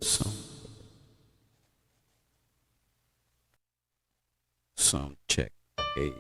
Sound, sound check. Hey.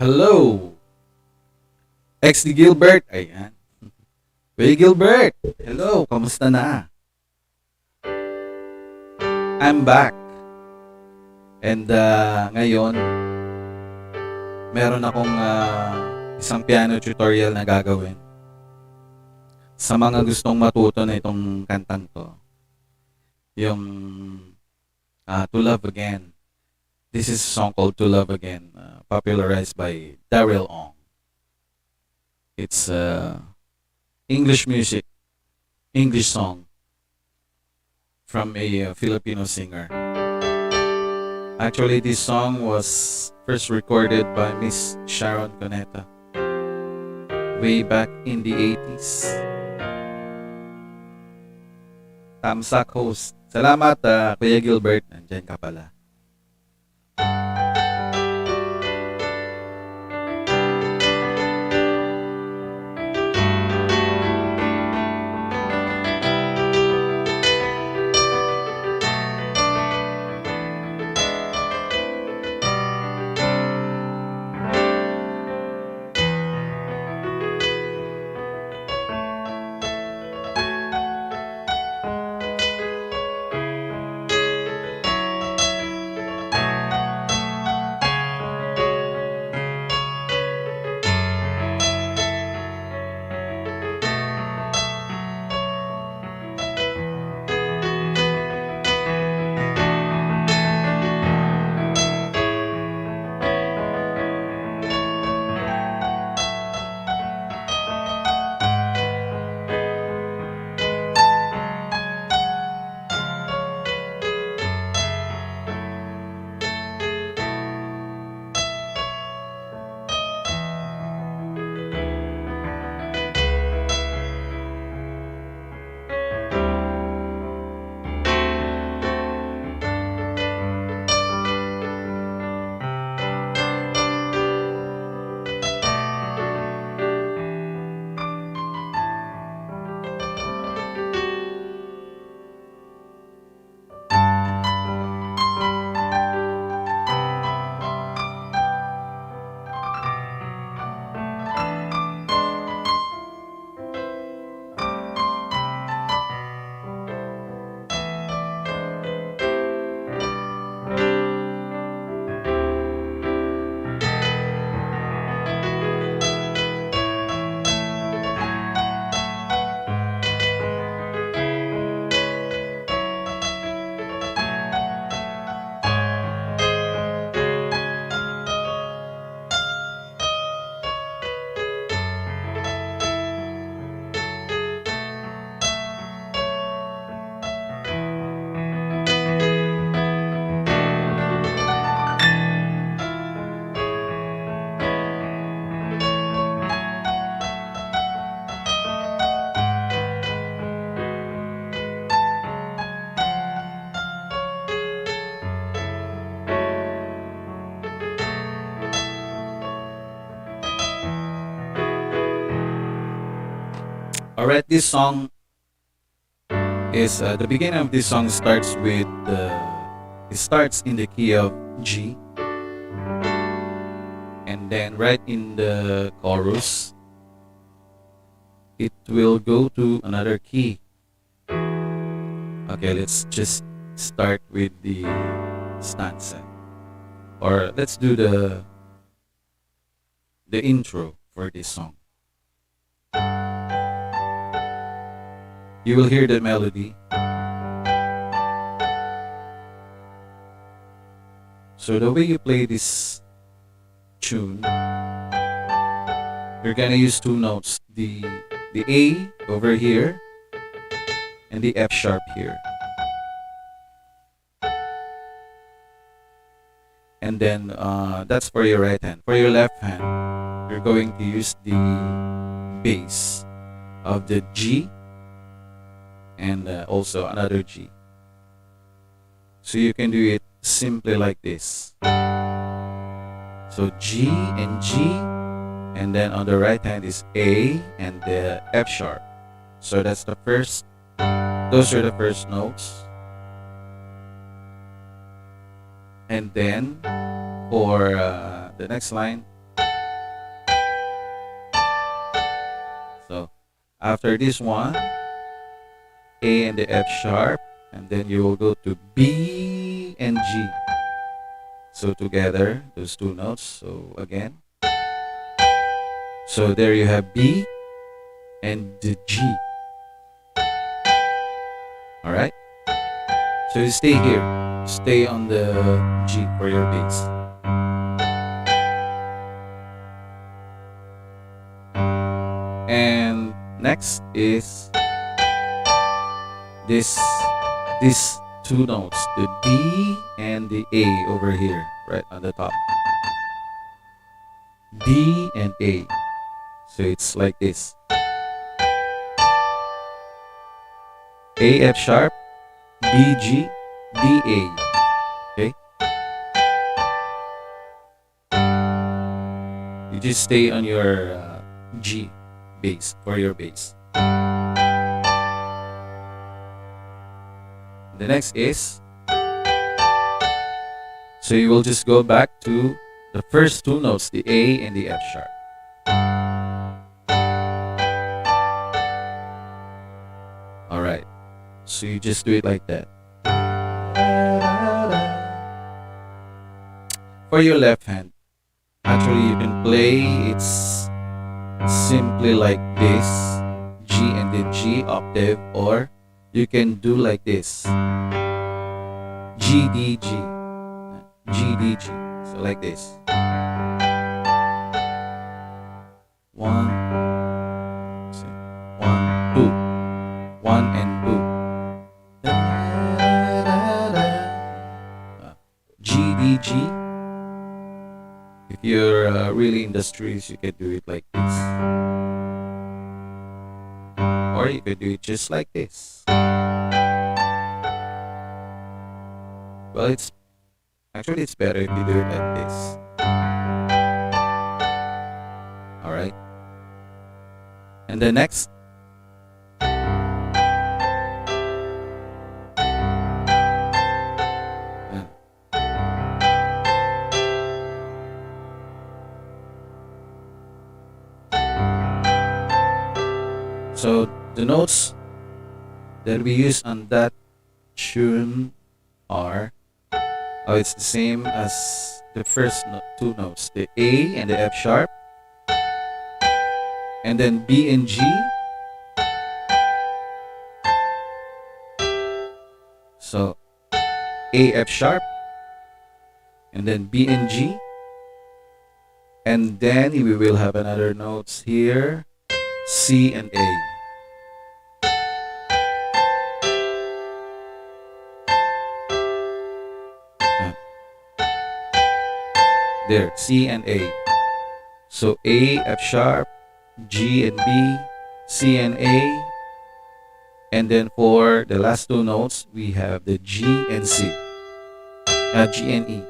Hello, XD Gilbert. Ayan. Kuya Gilbert. Hello, kamusta na? I'm back. And ngayon, meron akong isang piano tutorial na gagawin. Sa mga gustong matuto na itong kantang to. Yung To Love Again. This is a song called To Love Again, popularized by DARYL ONG. It's English music, English song from a Filipino singer. Actually, this song was first recorded by Miss Sharon Cuneta way back in the 80s. Tamsak host. Salamat, Kuya Gilbert. Nandyan ka pala. Alright, this song is the beginning of this song starts with it starts in the key of G, and then right in the chorus it will go to another key. Okay, let's just start with the stanza, or let's do the intro for this song. You will hear the melody. So the way you play this tune, you're gonna use two notes, the A over here and the F sharp here. And then that's for your right hand. For your left hand, you're going to use the bass of the G and also another G. So you can do it simply like this. So G and G, and then on the right hand is A and the F sharp. So that's the first, those are the first notes. And then for the next line, After this one, A and the F sharp, and then you will go to B and G. So together, those two notes. So again. So there you have B and the G. Alright? So you stay here. Stay on the G for your bass. And next is these two notes, the D and the A over here, right on the top. D and A. So it's like this. A F sharp, B G, D A. Okay? You just stay on your G bass for your bass. The next is, so you will just go back to the first two notes, the A and the F sharp. Alright, so you just do it like that. For your left hand, actually you can play, it's simply like this, G and then G octave, or you can do like this, G, D, G, G, D, G. So like this. 1, 2, 1 and 2. G, D, G. If you're really in the streets, you can do it like this. Or you can do it just like this. Well, it's better if you do it like this. Alright. And the next. So the notes that we use on that tune are, it's the same as the first two notes, the A and the F sharp, and then B and G, so A, F sharp, and then B and G, and then we will have another notes here, C and A. There, C and A. So A, F sharp, G and B, C and A. And then for the last two notes, we have the G and C. G and E.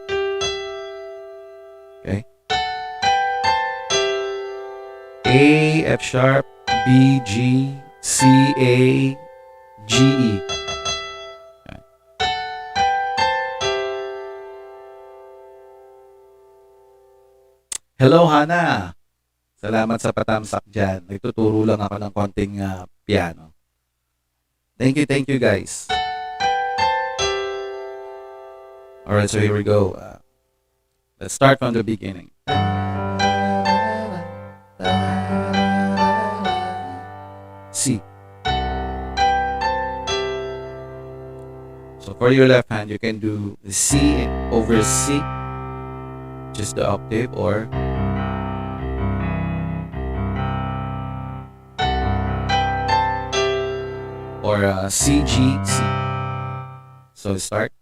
Okay. A, F sharp, B, G, C, A, G, E. Hello, Hana. Salamat sa patamsak dyan. Nagtuturo lang ako ng konting piano. Thank you guys. Alright, so here we go. Let's start from the beginning. C. So for your left hand, you can do the C over C, just the octave, or C, G, C. So start.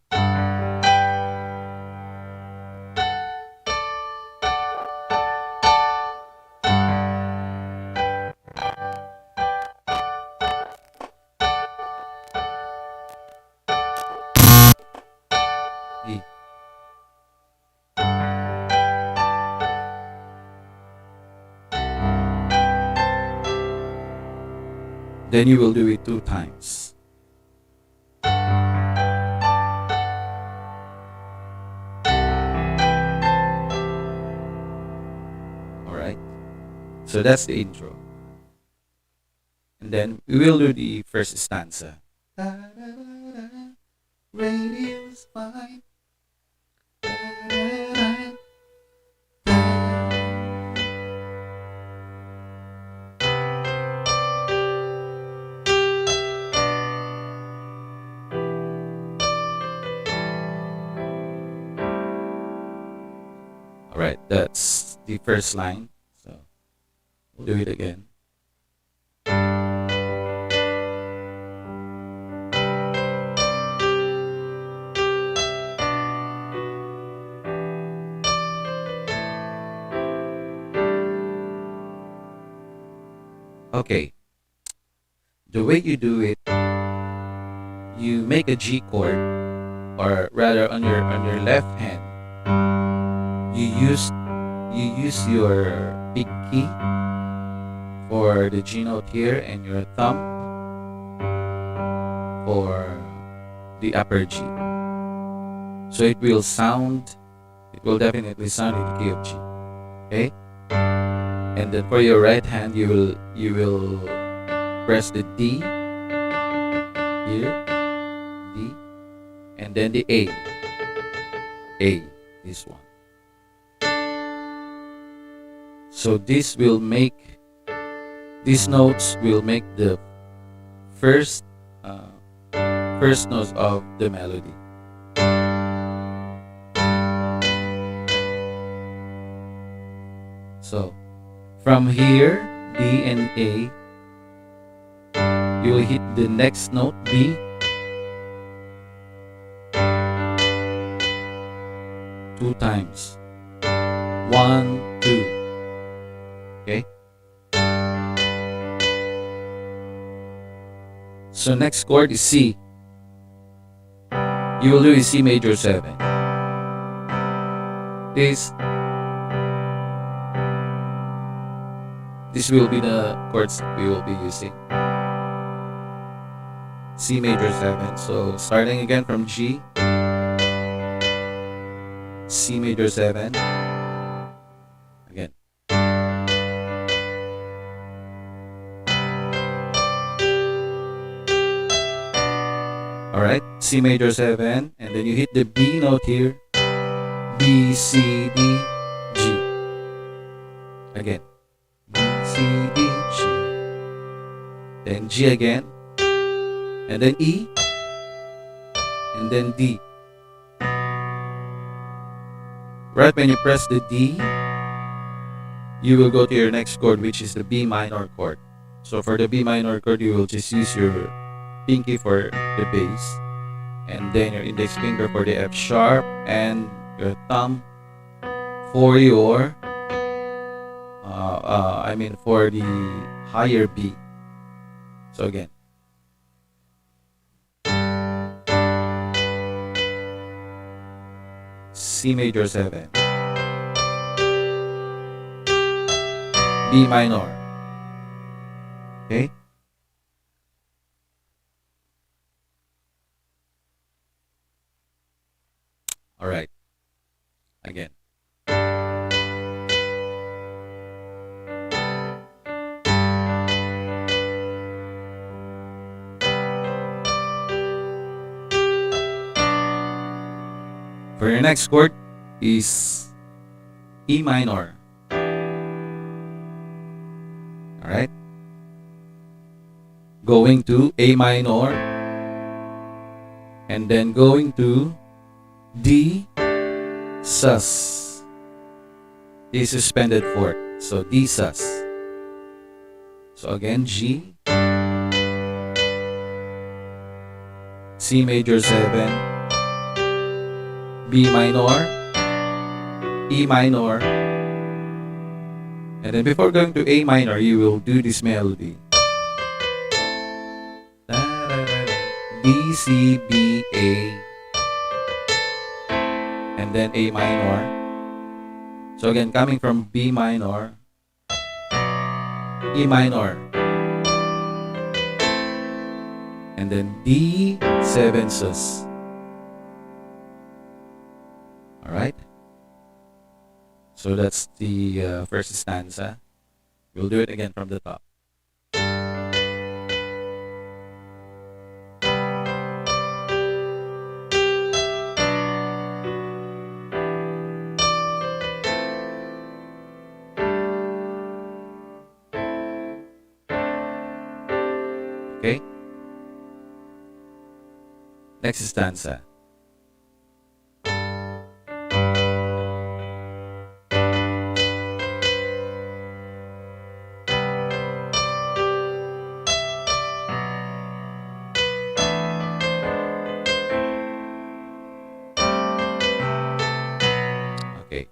E. Then you will do it 2 times. Alright. So that's the intro. And And then we will do the first stanza. Radio's fine. All right, that's the first line. So we'll do it again. Okay, the way you do it, you make a G chord, or rather on your left hand, you use your big key for the G note here, and your thumb for the upper G. So it will definitely sound in the key of G. Okay? And then for your right hand, you will press the D here, D, and then the A, this one. So these notes will make the first notes of the melody. So from here, D and A, you will hit the next note, B, two times. 1, 2. Okay? So next chord is C. You will do is C major 7. This will be the chords we will be using. C major 7. So starting again from G, C major 7, again. Alright, C major 7, and then you hit the B note here, B, C, D, G. Again, B, C, D, G. Then G again, and then E, and then D. Right when you press the D, you will go to your next chord, which is the B minor chord. So for the B minor chord, you will just use your pinky for the bass, and then your index finger for the F sharp, and your thumb for your for the higher B. So again, C major 7, B minor. Okay? All right. Again. For your next chord is E minor. All right. Going to A minor, and then going to D sus. D suspended fourth. So D sus. So again, G, C major 7, B minor, E minor, and then before going to A minor, you will do this melody. D, C, B, A, and then A minor. So again, coming from B minor, E minor, and then D7 sus. All right. So that's the first stanza. We'll do it again from the top. Okay? Next stanza. Okay.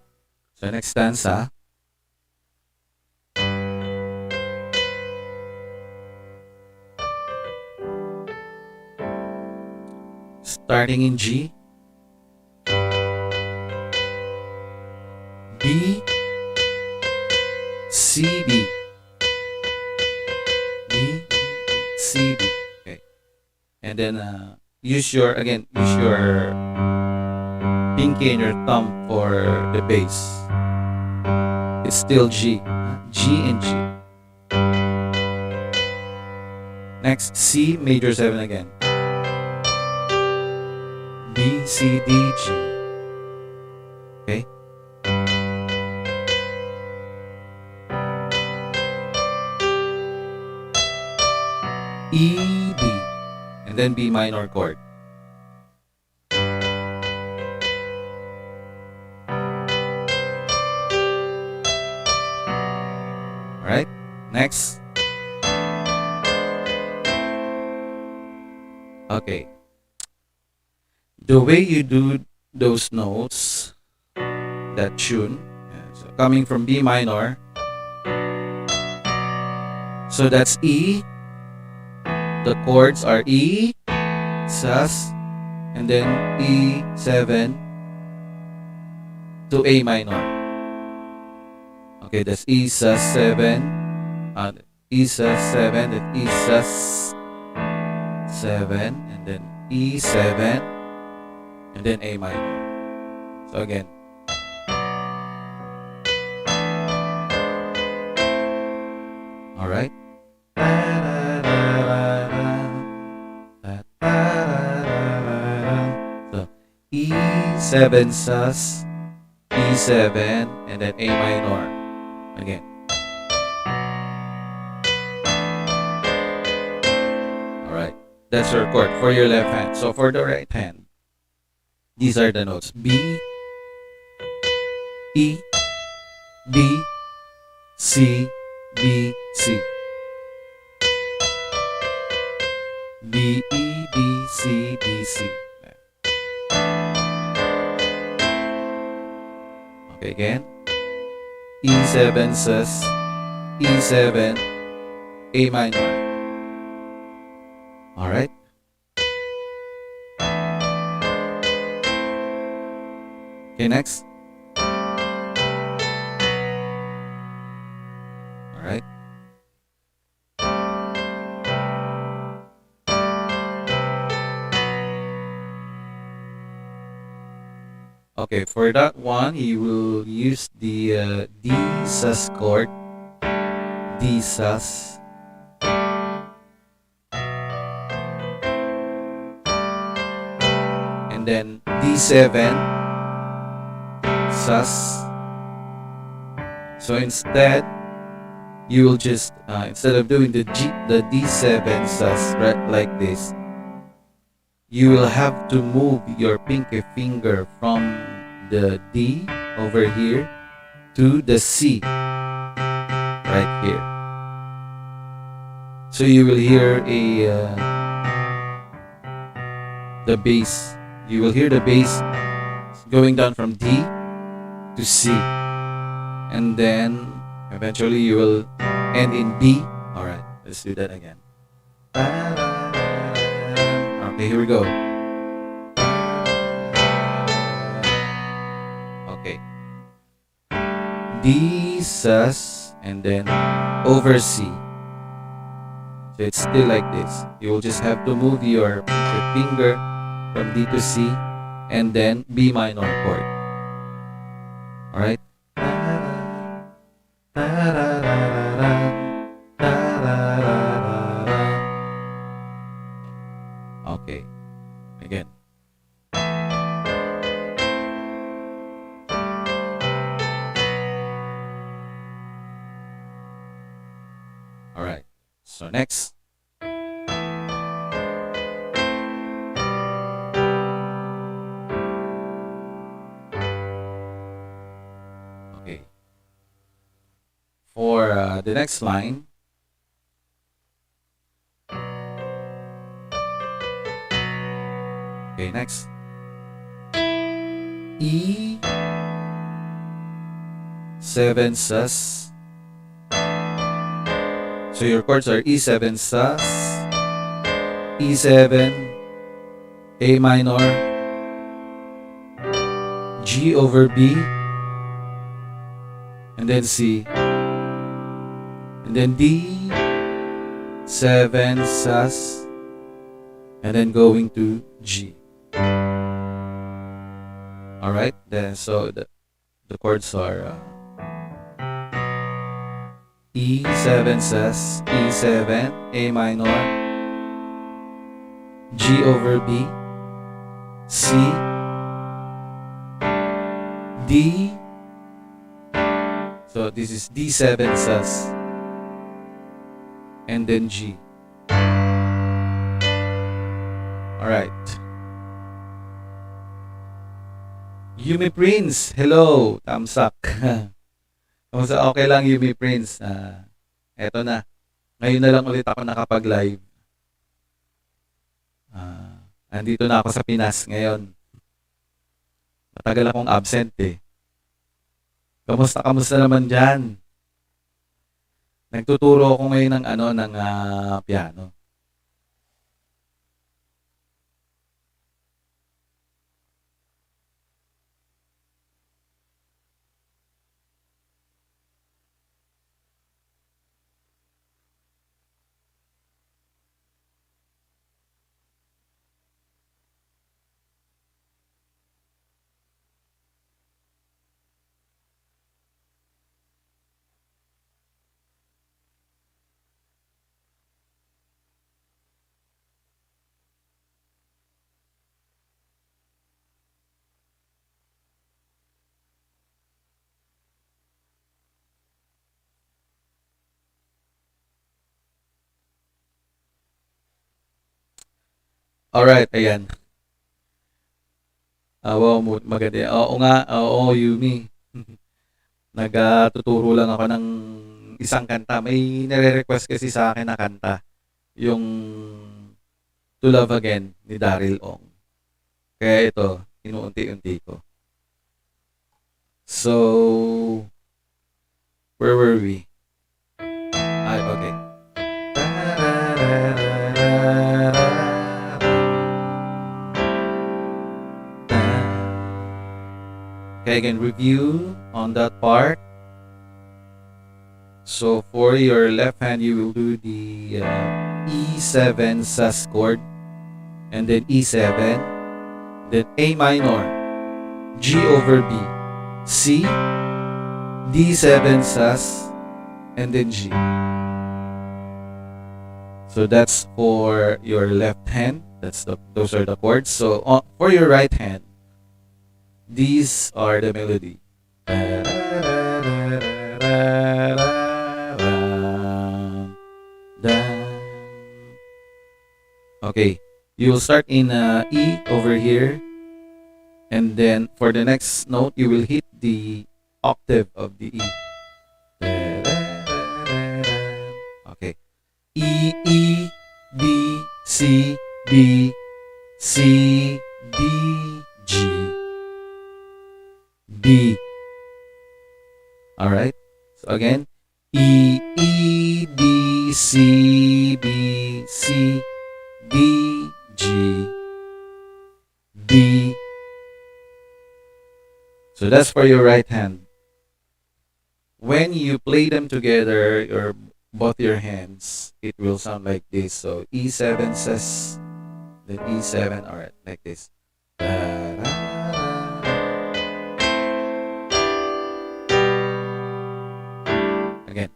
So next stanza. Starting in G, B, C, B, B, C, B. Okay, and then use your pinky and your thumb for the bass. It's still G, G and G. Next, C major 7 again. B, C, D, G. Okay. E, D, and then B minor chord. Alright, next. Okay. The way you do those notes, that tune, so coming from B minor, so that's E. The chords are E, sus, and then E7 to A minor. Okay, that's E sus 7, E sus 7, then E sus 7, and then E7, and then A minor. So again. Alright. So E7 sus, E7, and then A minor. Again. Alright. That's your chord for your left hand. So for the right hand, these are the notes. B, E, B, C, B, C. B, E, B, C, B, C. Okay, again. E7 sus, E7, A minor. Alright. Okay, next. Alright. Okay, for that one, you will use the D sus chord. D sus. And then D7 sus. So instead, you will just instead of doing the D7 sus right like this, you will have to move your pinky finger from the D over here to the C right here. So you will hear the bass. You will hear the bass going down from D to C, and then eventually you will end in B. All right, let's do that again. Okay, here we go. Okay. D sus and then over C. So it's still like this. You will just have to move your finger from D to C and then B minor chord. Alright? Okay. Again. Alright. So next. the next line. Okay, next. E 7 sus. So your chords are E7 sus, E7, A minor, G over B, and then C, and then D, 7 sus, and then going to G. Alright, then so the chords are E7 sus, E7, A minor, G over B, C, D, so this is D7 sus, and then G. Alright. Yumi Prince, hello, thumbs up. Kamusta? Okay lang, Yumi Prince. Eto na. Ngayon na lang ulit ako nakapag-live. Andito na ako sa Pinas ngayon. Matagal akong absent eh. Kamusta naman dyan? Nagtuturo ako ngayon ng piano. Alright, ayan. Wow, maganda. Oo nga, oo, Yumi. Nagtuturo lang ako ng isang kanta. May nare-request kasi sa akin na kanta. Yung To Love Again ni DARYL Ong. Kaya ito, inuunti-unti ko. So, where were we? Ay, okay. Okay, again, review on that part. So for your left hand, you will do the E7 sus chord, and then E7, then A minor, G over B, C, D7 sus, and then G. So that's for your left hand. Those are the chords. So for your right hand, these are the melody. Okay, you will start in E over here, and then for the next note, you will hit the octave of the E. Okay, E, E, D, C, D, C, D, G, D. Alright, so again, E, E, D, C, B, C, D, G, D. So that's for your right hand. When you play them together, both your hands, it will sound like this. So E7 sus, then E7, alright, like this. Again.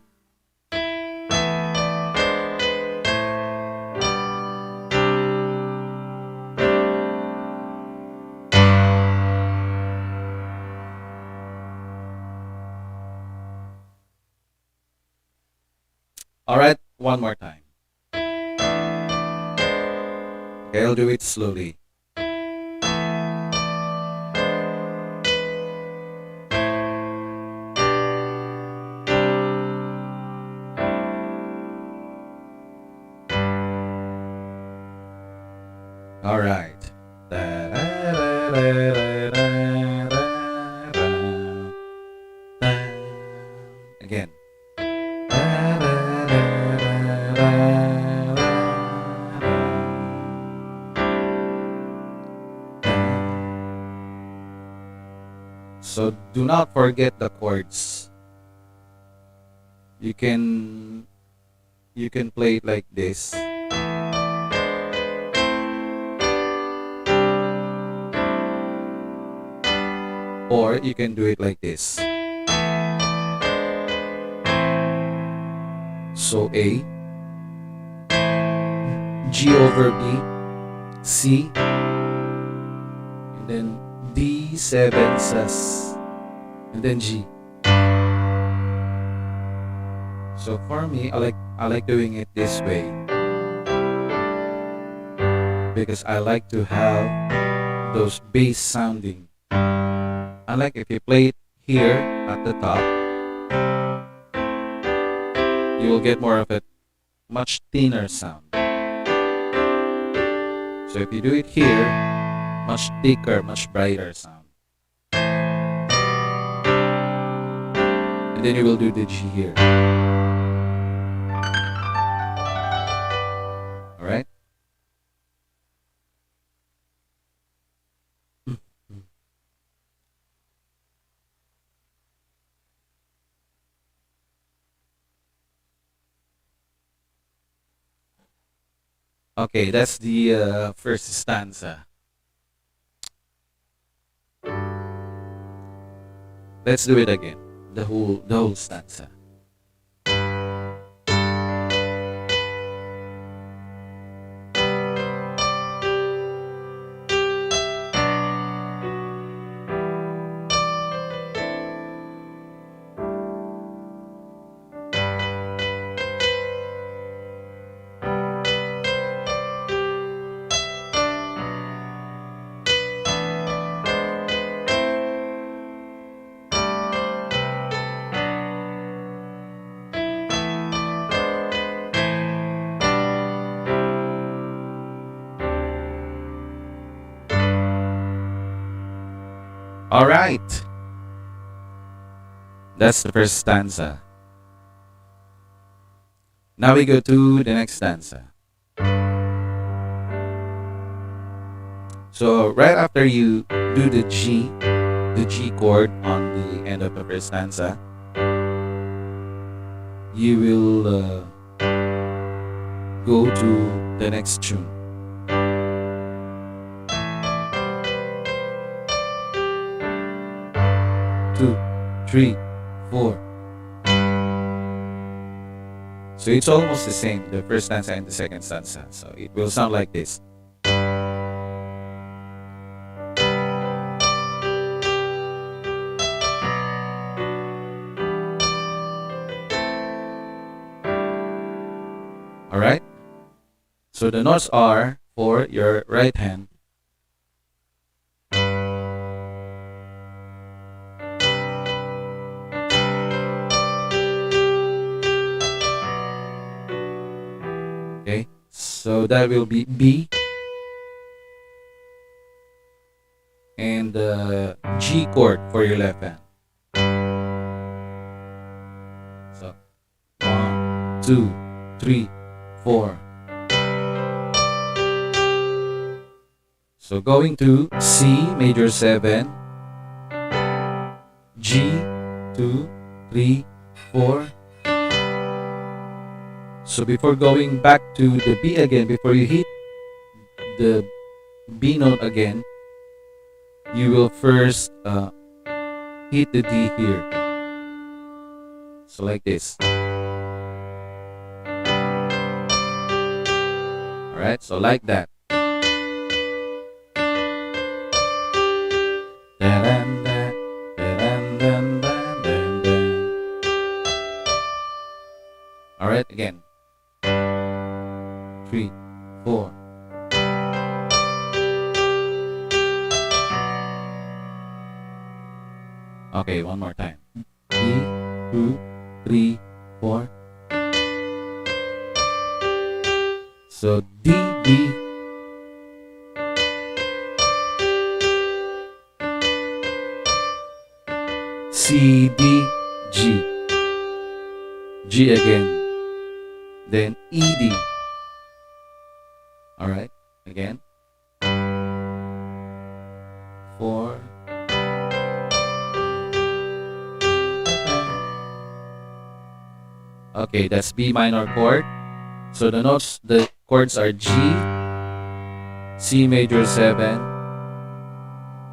Alright, one more time. Okay, I'll do it slowly. All right. Again. So do not forget the chords. You can play it like this. Or you can do it like this. So A, G over B, C, and then D7 sus, and then G. So for me, I like doing it this way because I like to have those bass sounding. Unlike if you play it here at the top, you will get more of a much thinner sound. So if you do it here, much thicker, much brighter sound. And then you will do the G here. Alright? Okay, that's the first stanza. Let's do it again. The whole stanza. All right. That's the first stanza. Now we go to the next stanza. So right after you do the G chord on the end of the first stanza, you will go to the next tune. Two, three, four. So it's almost the same, the first stanza and the second stanza. So it will sound like this. Alright? So the notes are for your right hand. Okay, so that will be B and G chord for your left hand. So 1, 2, 3, 4. So going to C major 7, G 2, 3, 4. So before going back to the B again, before you hit the B note again, you will first hit the D here. So like this. Alright, so like that. Alright, again. 3, 4. Okay, one more time. 2, 3, 4. So D, D, C, D, G. G again. Then E, D. Alright, again. 4. Okay, that's B minor chord. So the notes, the chords are G, C major 7,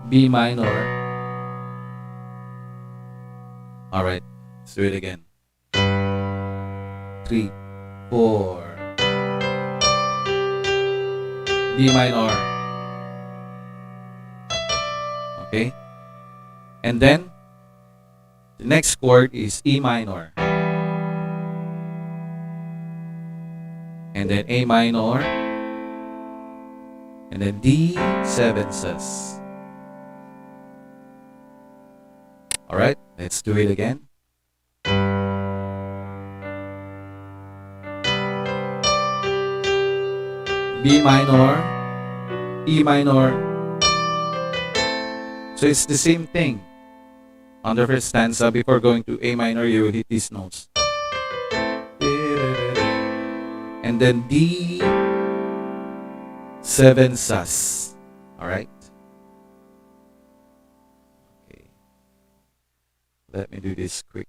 B minor. Alright, let's do it again. 3, 4. B minor. Okay? And then, the next chord is E minor. And then A minor. And then D, 7 sus. Alright, let's do it again. B minor, E minor. So it's the same thing. On the first stanza, before going to A minor, you will hit these notes. And then D, 7 sus. Alright? Okay. Let me do this quick.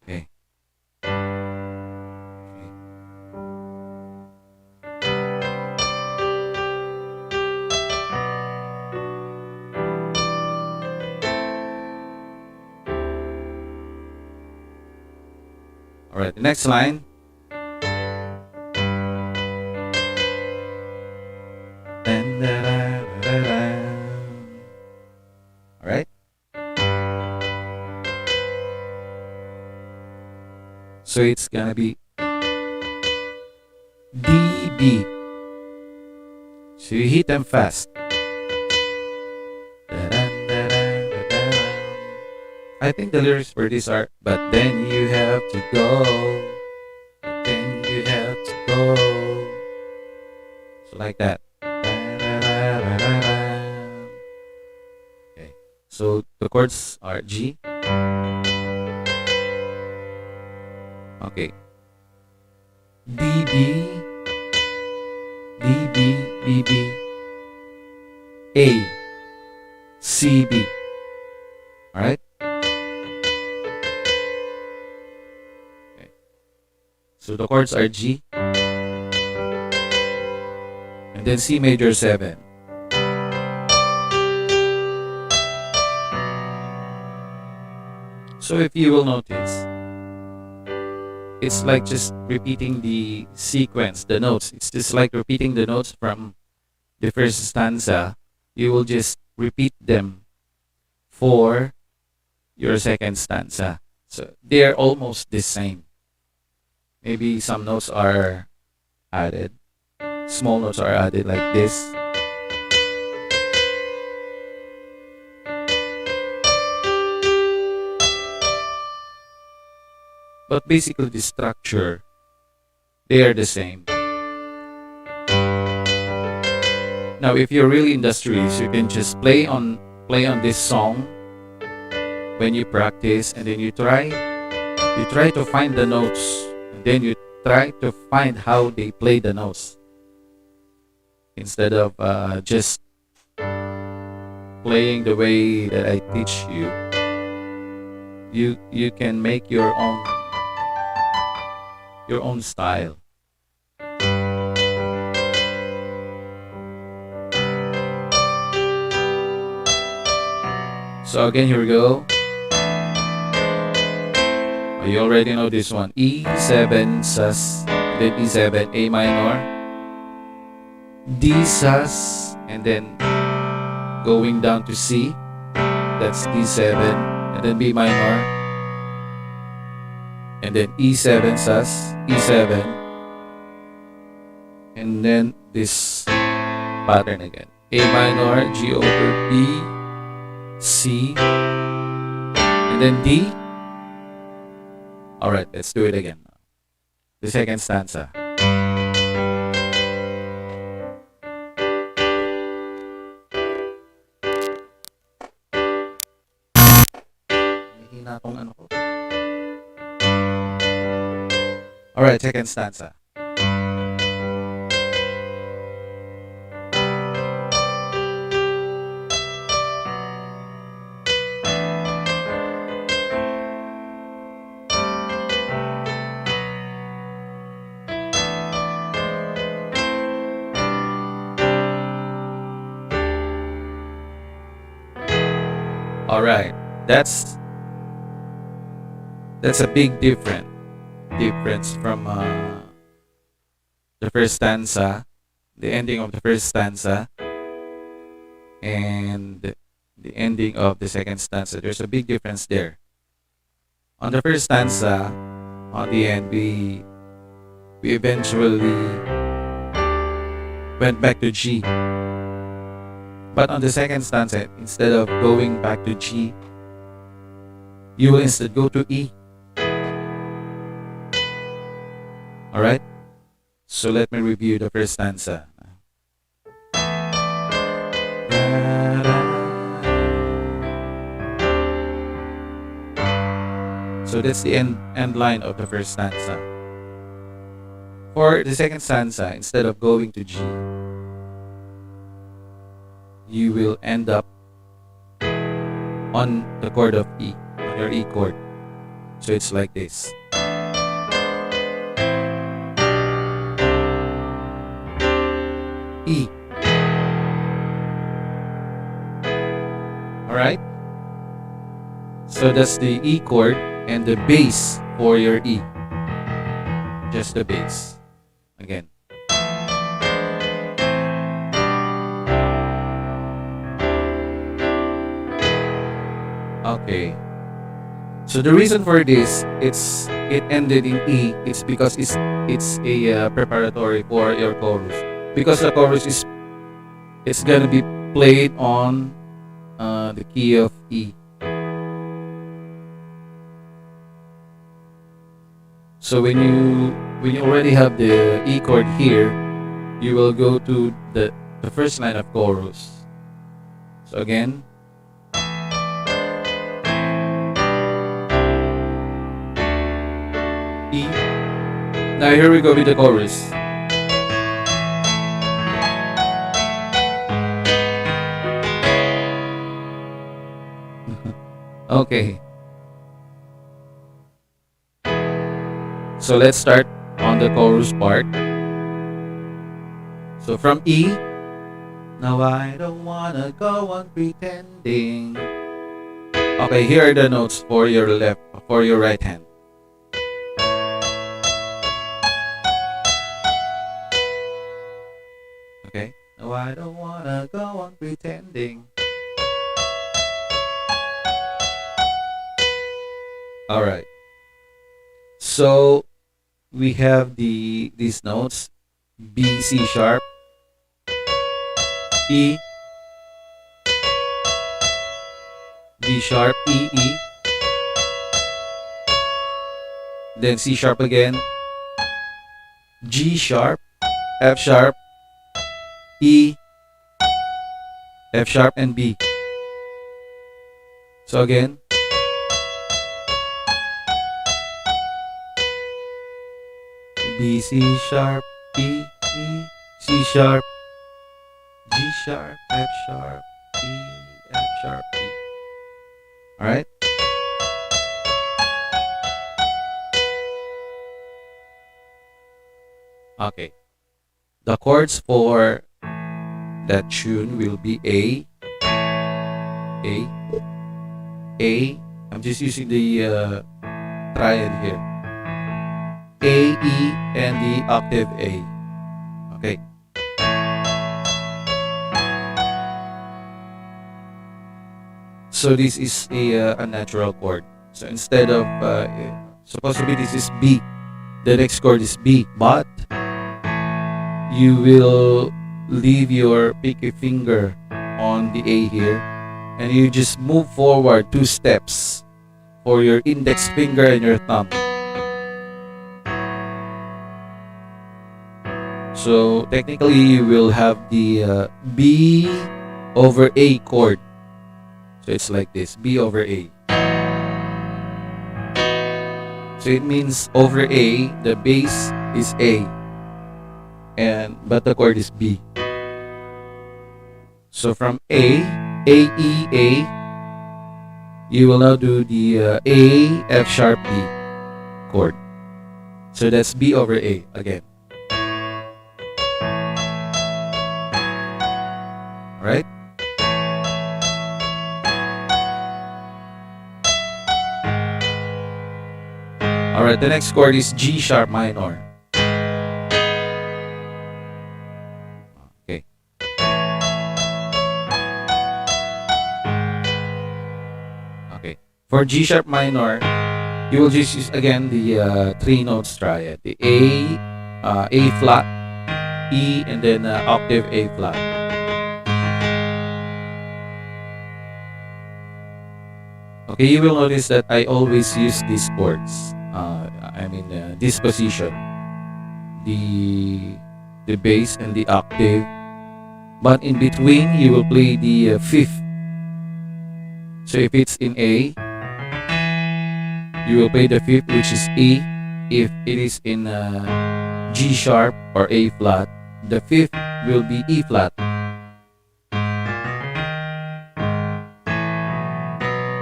Okay. Alright, the next line. Alright. So it's gonna be D, B. So you hit them fast. I think the lyrics for this are, but then you have to go, but then you have to go. So like that. Okay. So the chords are G. Okay. D, B, D, B, B, B, A, C, B. Alright? So the chords are G, and then C major 7. So if you will notice, it's like just repeating the sequence, the notes. It's just like repeating the notes from the first stanza. You will just repeat them for your second stanza. So they're almost the same. Maybe some notes are added. Small notes are added like this. But basically the structure, they are the same. Now if you're really industrious, you can just play on this song when you practice, and then you try to find the notes. Then you try to find how they play the notes instead of just playing the way that I teach you. You can make your own style. So again, here we go. You already know this one. E7 sus, then E7, A minor, D sus, and then going down to C, that's D7, and then B minor, and then E7 sus, E7, and then this pattern again. A minor, G over B, C, and then D. Alright, let's do it again. the second stanza. Mahina tong ano ko. Alright, second stanza. Alright, that's a big difference from the first stanza, the ending of the first stanza, and the ending of the second stanza. There's a big difference there. On the first stanza, on the end, we eventually went back to G. But on the second stanza, instead of going back to G, you will instead go to E. Alright? So let me review the first stanza. So that's the end line of the first stanza. For the second stanza, instead of going to G, you will end up on the chord of E, on your E chord. So it's like this. E. Alright? So that's the E chord and the bass for your E. Just the bass. Again. Okay. So the reason for this, it ended in E. It's because it's a preparatory for your chorus. Because the chorus it's gonna be played on the key of E. So when you already have the E chord here, you will go to the first line of chorus. So again. E. Now here we go with the chorus. Okay. So let's start on the chorus part. So from E. Now I don't wanna go on pretending. Okay, here are the notes for your right hand. Okay. No, I don't wanna go on pretending. Alright. So we have these notes: B, C sharp, E, D sharp, E, E, then C sharp again, G sharp, F sharp, E, F sharp, and B. So again, B, C sharp, E, E, C sharp, G sharp, F sharp, E, F sharp, E. Alright? Okay. The chords for that tune will be A. I'm just using the triad here. A, E, and the octave A. Okay. So this is a natural chord. So instead of supposed to be this is B, the next chord is B, but you will leave your pinky finger on the A here, and you just move forward 2 steps for your index finger and your thumb. So technically, you will have the B over A chord. So it's like this, B over A. So it means over A, the bass is A, but the chord is B. So from A, E, A, you will now do the A, F sharp, B chord. So that's B over A again. Alright? Alright, the next chord is G sharp minor. Okay. Okay. For G sharp minor, you will just use again the 3 notes triad. The A flat, E, and then octave A flat. Okay, you will notice that I always use these chords. This position, the bass and the octave, but in between you will play the fifth. So if it's in A, you will play the fifth, which is E. If it is in G sharp or A flat, the fifth will be E flat.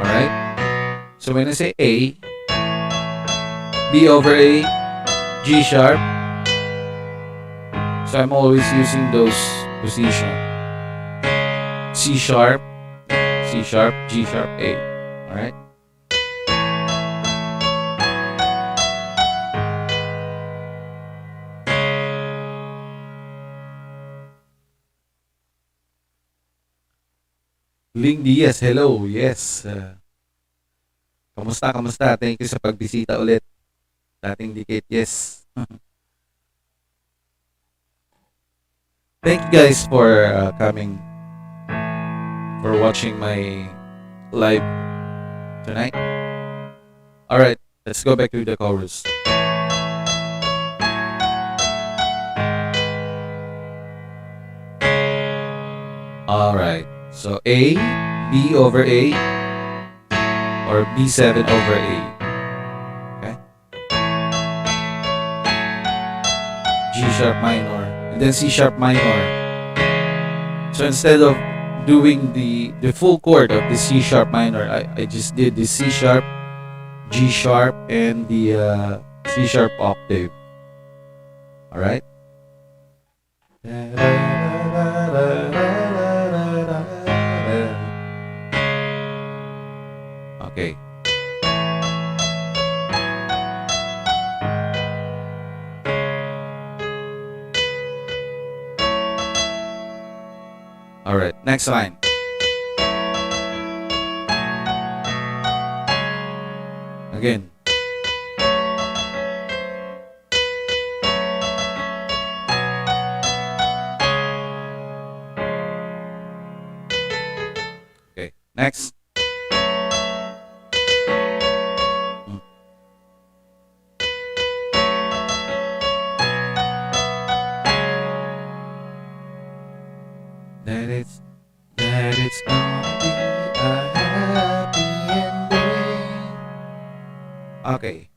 Alright? So when I say A, B over A, G sharp. So I'm always using those positions. C sharp, G sharp, A. Alright? Ling Diaz, hello. Yes. Kamusta? Thank you sa pagbisita ulit. Dating dikit, yes. Thank you guys for coming, for watching my live tonight. Alright, let's go back to the chorus. Alright, so A, B over A, or B7 over A. Okay? G sharp minor, and then C sharp minor. So instead of doing the full chord of the C sharp minor, I just did the C sharp, G sharp, and the C sharp octave. Alright? Okay. Alright, next line. Again. Okay, next. That it's gonna be a happy ending. Okay.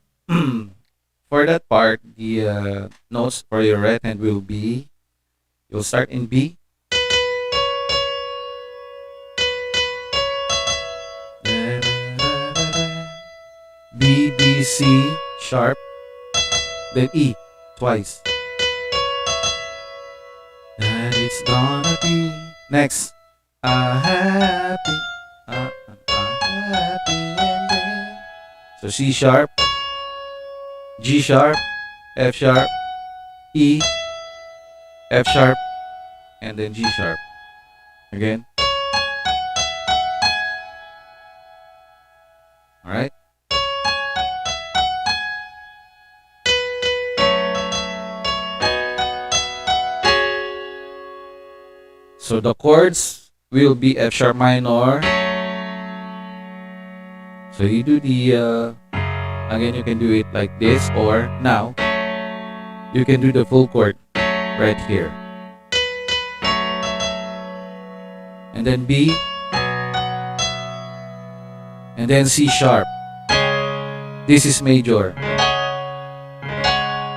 For that part, the notes for your right hand will be, you'll start in B. B, B, C, sharp. Then E, twice. That it's gonna be. Next, a happy ending. So C sharp, G sharp, F sharp, E, F sharp, and then G sharp. Again. Alright. So the chords will be F sharp minor. So you do the, again you can do it like this, or now, you can do the full chord. right here. And then B, and then C sharp. This is major.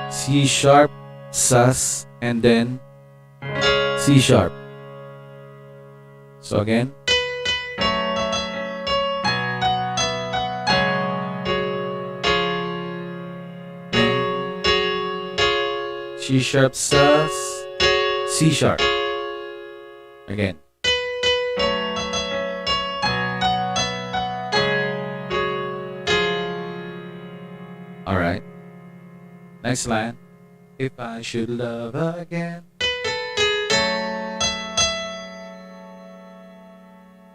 C sharp, sus, and then C sharp. So again. C sharp, sus, C sharp. Again. Alright. Next line. If I should love again.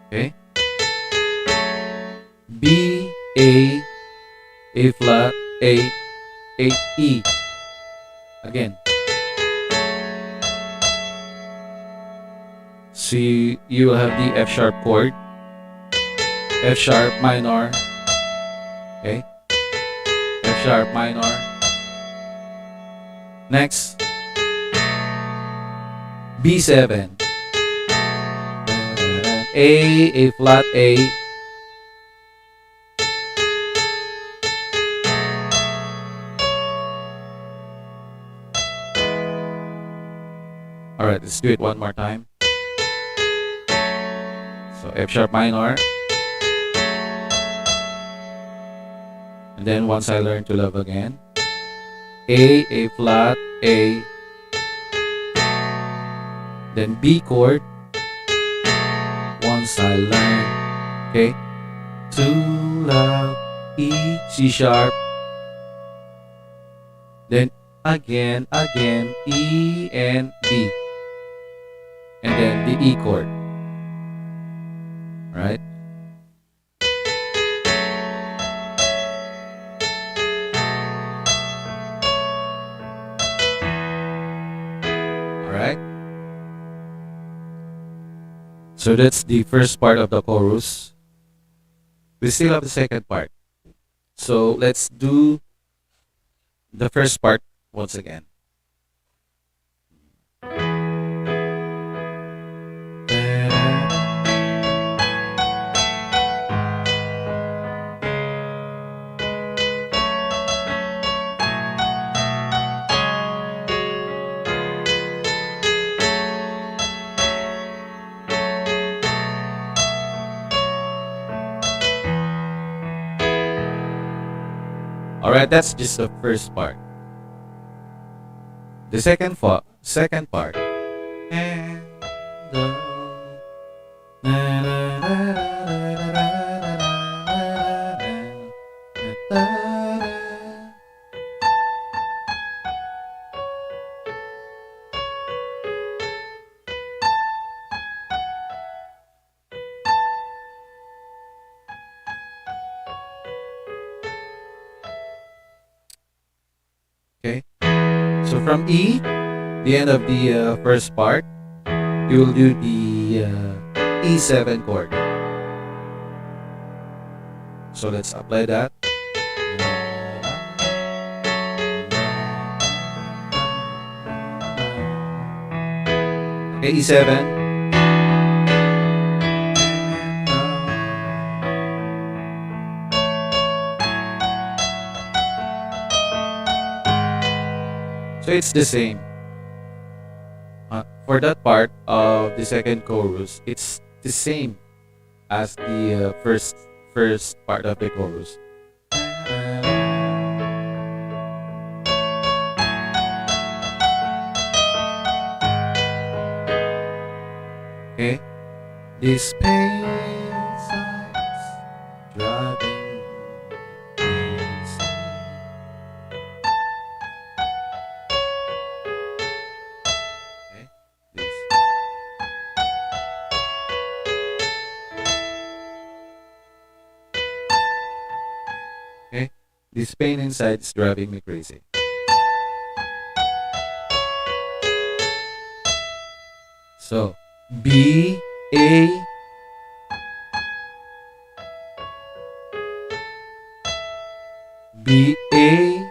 Okay. B, A flat, A, E. Again. So you will have the F sharp chord, F sharp minor, okay, F sharp minor. Next, B7, A flat, A. Alright, let's do it one more time. So F sharp minor. And then once I learn to love again. A flat, A. Then B chord. Once I learn, okay, to love, E, C sharp. Then again, E and B. And then the E chord. Right? Alright? So that's the first part of the chorus. We still have the second part. So let's do the first part once again. Alright, that's just the first part. The second part. And okay. So from E, the end of the first part, you will do the E7 chord. So let's apply that. Okay, E7. So it's the same. For that part of the second chorus, it's the same as the first part of the chorus. Okay, this pain starts driving me insane. Okay, this. Okay, this pain inside is driving me crazy. So B, A, B, A,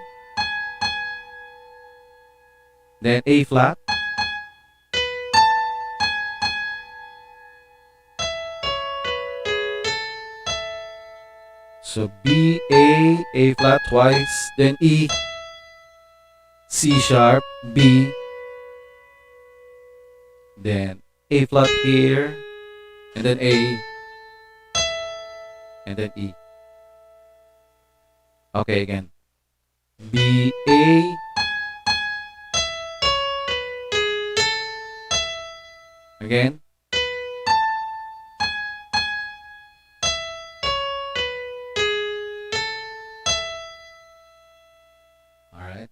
then A flat, So B, A flat twice, then E, C sharp, B, then A flat here, and then A, and then E. Okay, again. B, A, again. All right.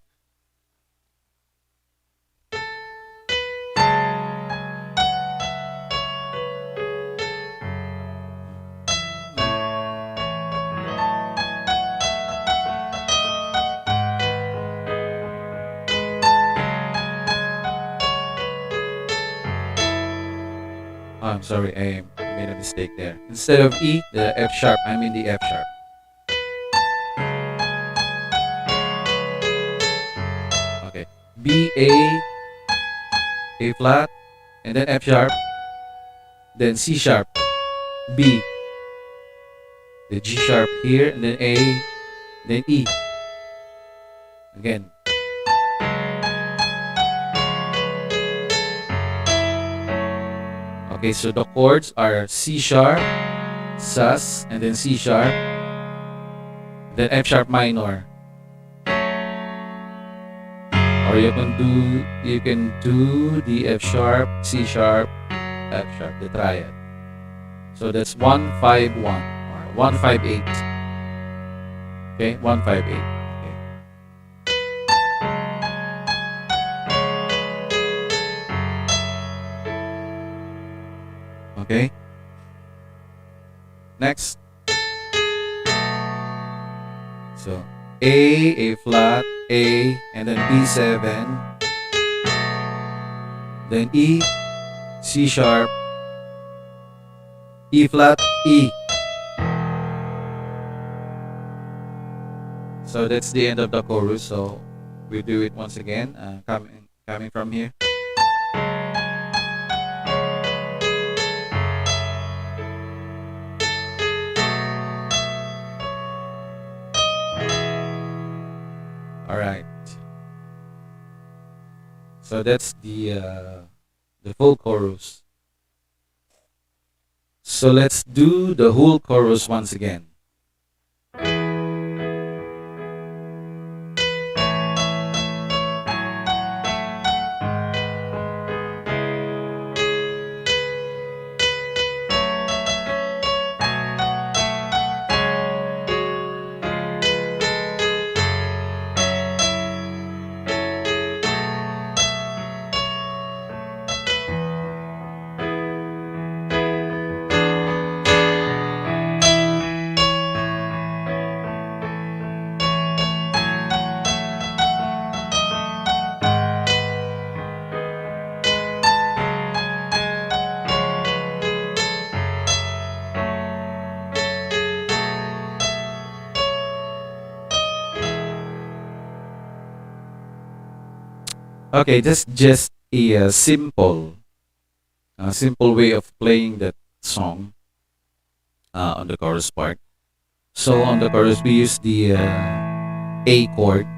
Oh, I'm sorry, I made a mistake there. Instead of E, the F sharp, I'm in the F sharp. Okay. B, A flat, and then F sharp, then C sharp, B, the G sharp here, and then A, then E. Again. Okay, so the chords are C sharp, sus, and then C sharp, then F sharp minor. Or you can do the F sharp, C sharp, F sharp, the triad. So that's 1-5-1 or 1-5-8. Okay, 1-5-8. Okay. Next. So A flat, A, and then B7, then E, C sharp, E flat, E. So that's the end of the chorus. So we do it once again, coming from here. All right. So that's the full chorus. So let's do the whole chorus once again. Okay, that's just a simple way of playing that song on the chorus part. So on the chorus, we use the A chord.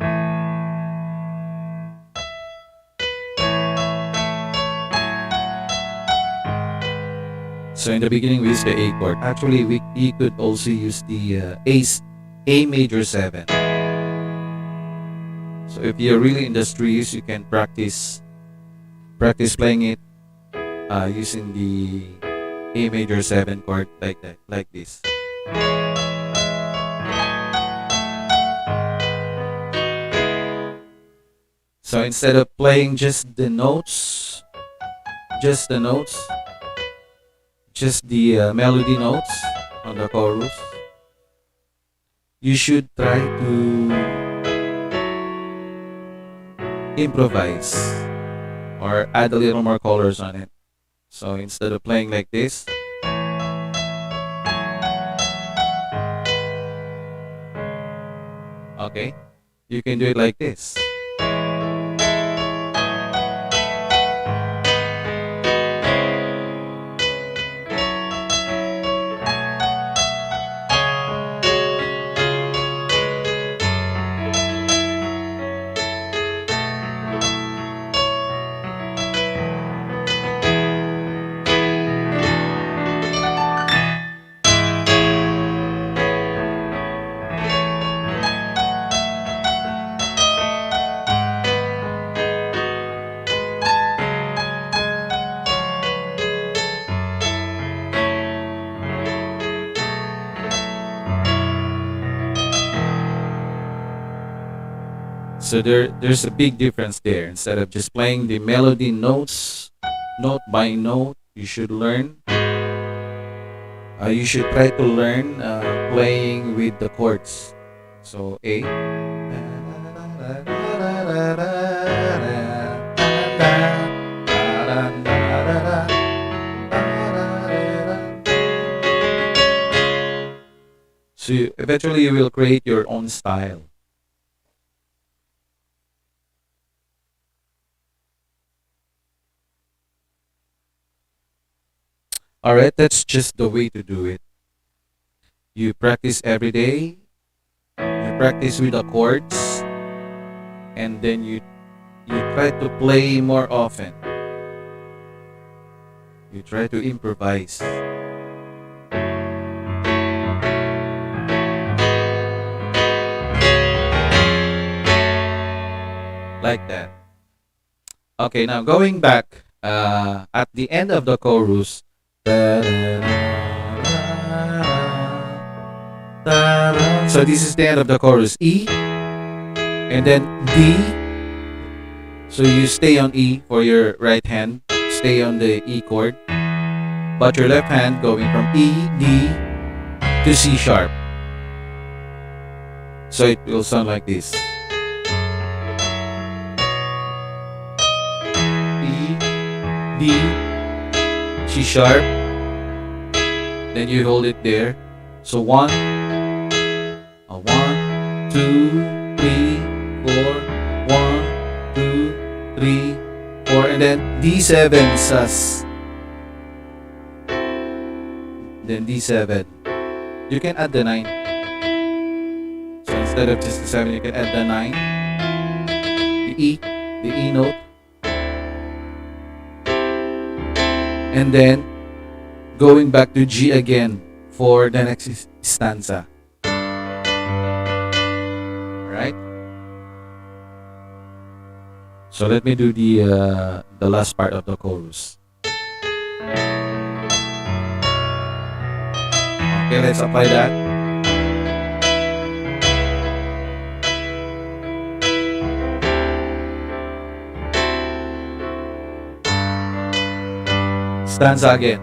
So in the beginning, we use the A chord. Actually, we could also use the A major 7. So if you're really industrious, you can practice playing it using the A major 7 chord like that, like this. So instead of playing just the notes, just the melody notes on the chorus, you should try to improvise or add a little more colors on it. So instead of playing like this, okay, you can do it like this. So there's a big difference there. Instead of just playing the melody notes, note by note, you should learn. You should try to learn playing with the chords. So A. So eventually you will create your own style. Alright, that's just the way to do it. You practice every day, you practice with the chords, and then you try to play more often. You try to improvise. Like that. Okay, now going back at the end of the chorus. So this is the end of the chorus. E, and then D. So you stay on E for your right hand, stay on the E chord, but your left hand going from E, D to C sharp. So it will sound like this. E, D, C sharp, then you hold it there. So 1, 2, 3, 4, 1, 2, 3, 4, and then D7 sus. Then D7. You can add the 9. So instead of just the 7, you can add the 9. The E note. And then going back to G again for the next stanza. Right? So let me do the last part of the chorus. Okay, let's apply that. Stanza again.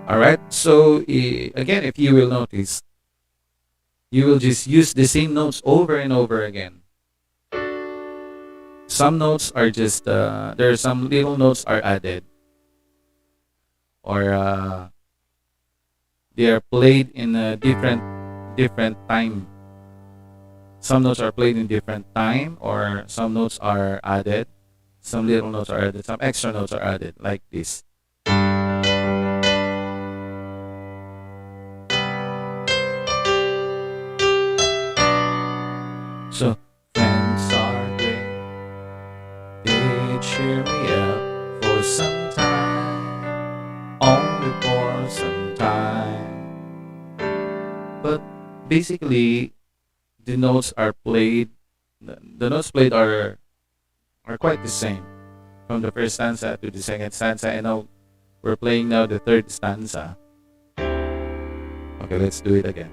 Alright, so again, if you will notice, you will just use the same notes over and over again. Some notes are just, there are some little notes are added. Or they are played in a different time. Some notes are played in different time, or some notes are added. Some little notes are added. Some extra notes are added, like this. So, friends are great. They cheer me up for some time, only for some time. But basically, the notes are played. The notes played are quite the same from the first stanza to the second stanza, and now we're playing now the third stanza. Okay, let's do it again.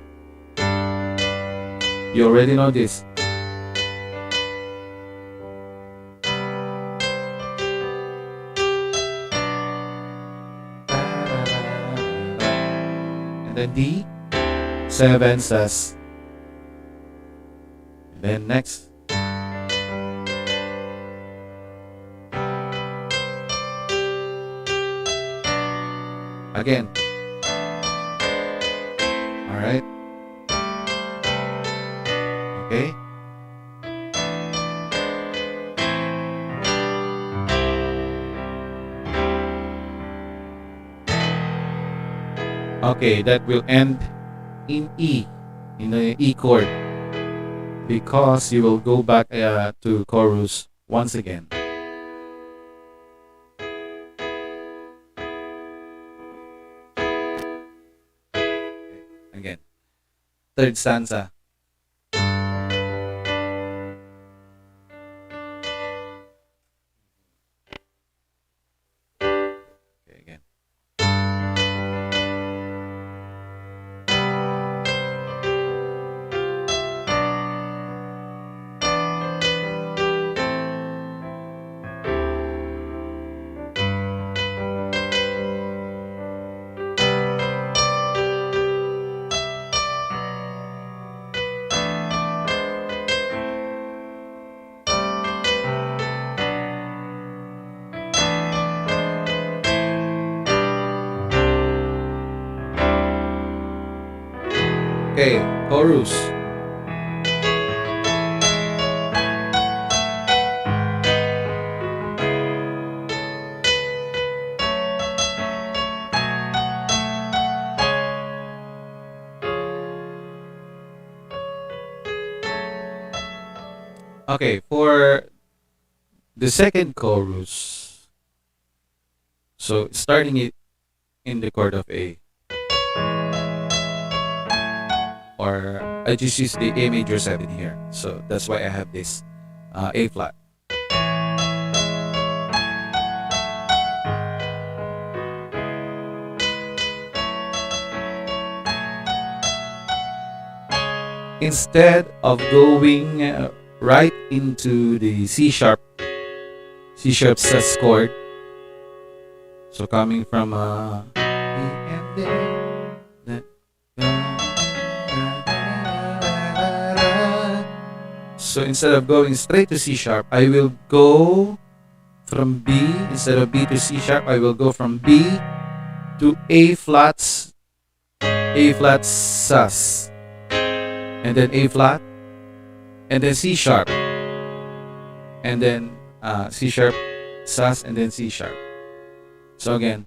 You already know this. And then D, 7 sus. And then next. Again. Alright. Okay. Okay, that will end in E, in the E chord, because you will go back to chorus once again. Again, third stanza. Okay, chorus. Okay, for the second chorus, so starting it in the chord of A, or I just use the A major 7 here, so that's why I have this A flat. Instead of going right into the C sharp sus chord, so coming from so instead of going straight to C sharp, I will go from B. Instead of B to C sharp, I will go from B to A flat sus, and then A flat, and then C sharp, and then C sharp sus, and then C sharp. So again,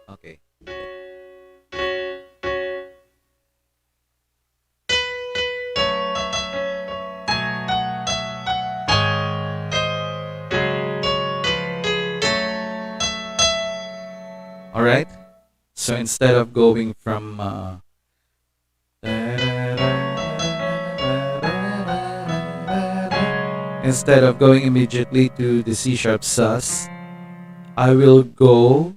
okay. All right. So instead of going from instead of going immediately to the C sharp sus, I will go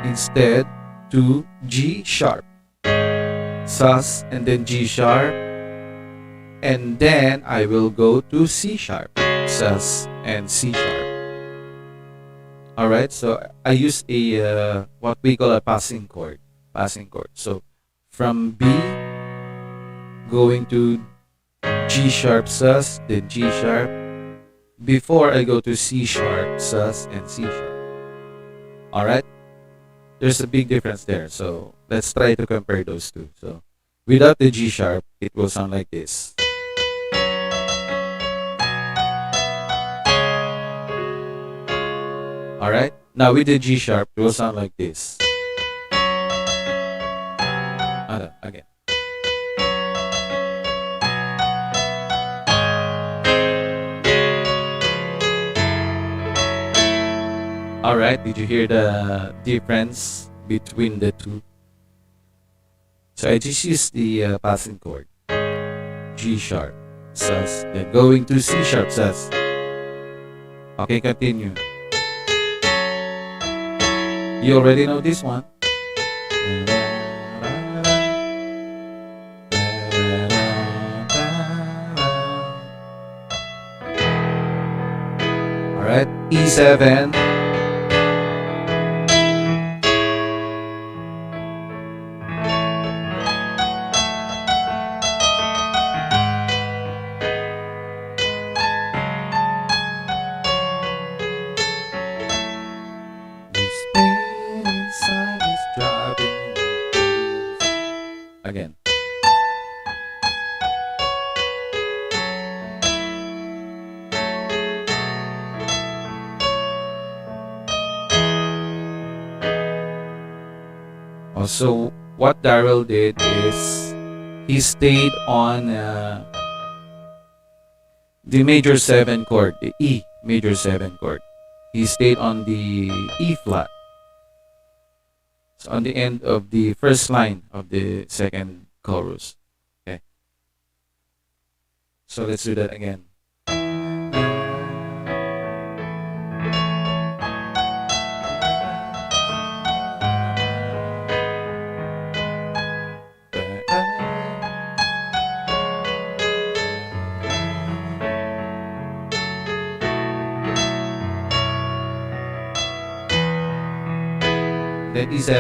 instead to G sharp sus, and then G sharp, and then I will go to C sharp sus and C sharp. All right, so I use a what we call a passing chord. So from B going to G sharp sus, then G sharp, before I go to C sharp sus and C sharp. All right, there's a big difference there. So let's try to compare those two. So without the G sharp, it will sound like this. All right. Now with the G sharp, it will sound like this. Again. All right. Did you hear the difference between the two? So I just used the passing chord, G sharp sus, then going to C sharp sus. Okay, continue. You already know this one. All right, E7. Again. Also, what DARYL did is he stayed on the major 7 chord, the E major 7 chord. He stayed on the E flat. So on the end of the first line of the second chorus. Okay. So let's do that again. Then E7.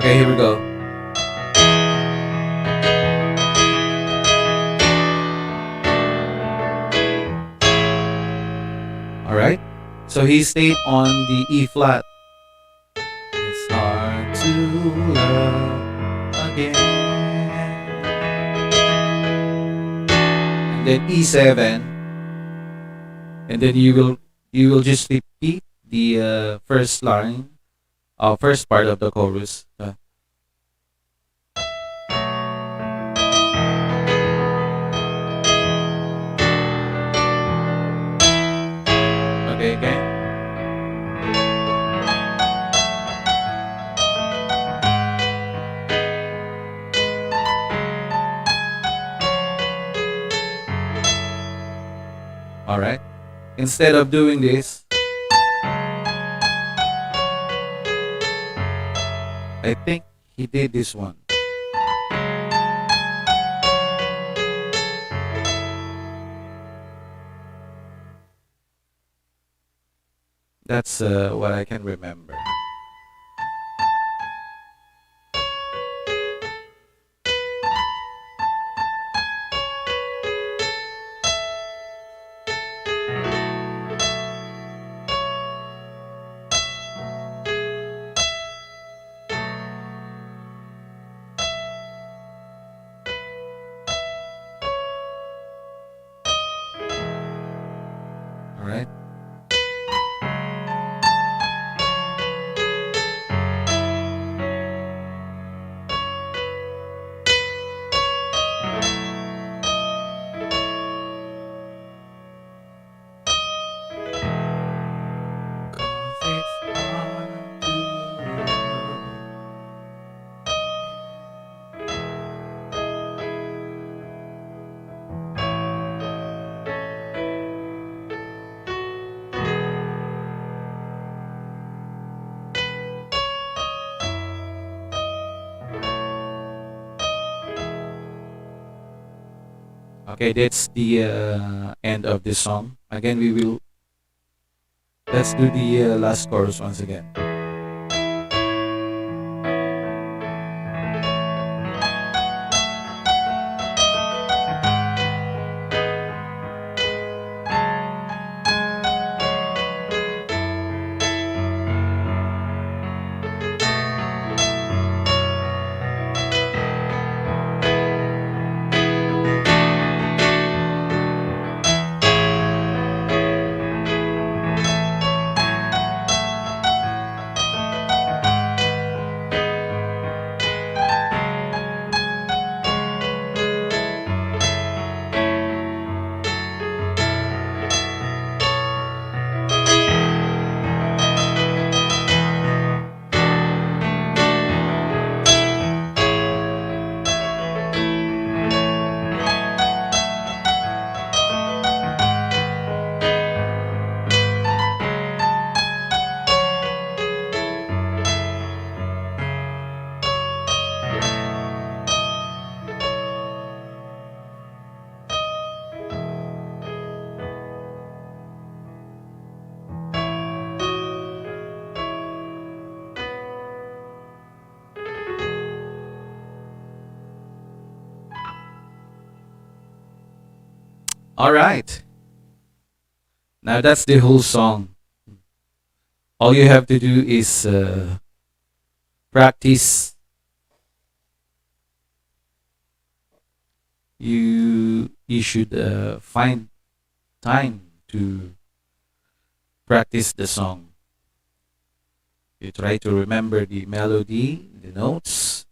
Okay, here we go. All right. So he stayed on the E flat. It's hard to love again. And then E7, and then you will just repeat the first line, first part of the chorus. Okay, again. All right. Instead of doing this, I think he did this one. That's what I can remember. All right. Okay, that's the end of this song. Again, let's do the last chorus once again. All right. Now that's the whole song. All you have to do is practice. You should find time to practice the song. You try to remember the melody, the notes,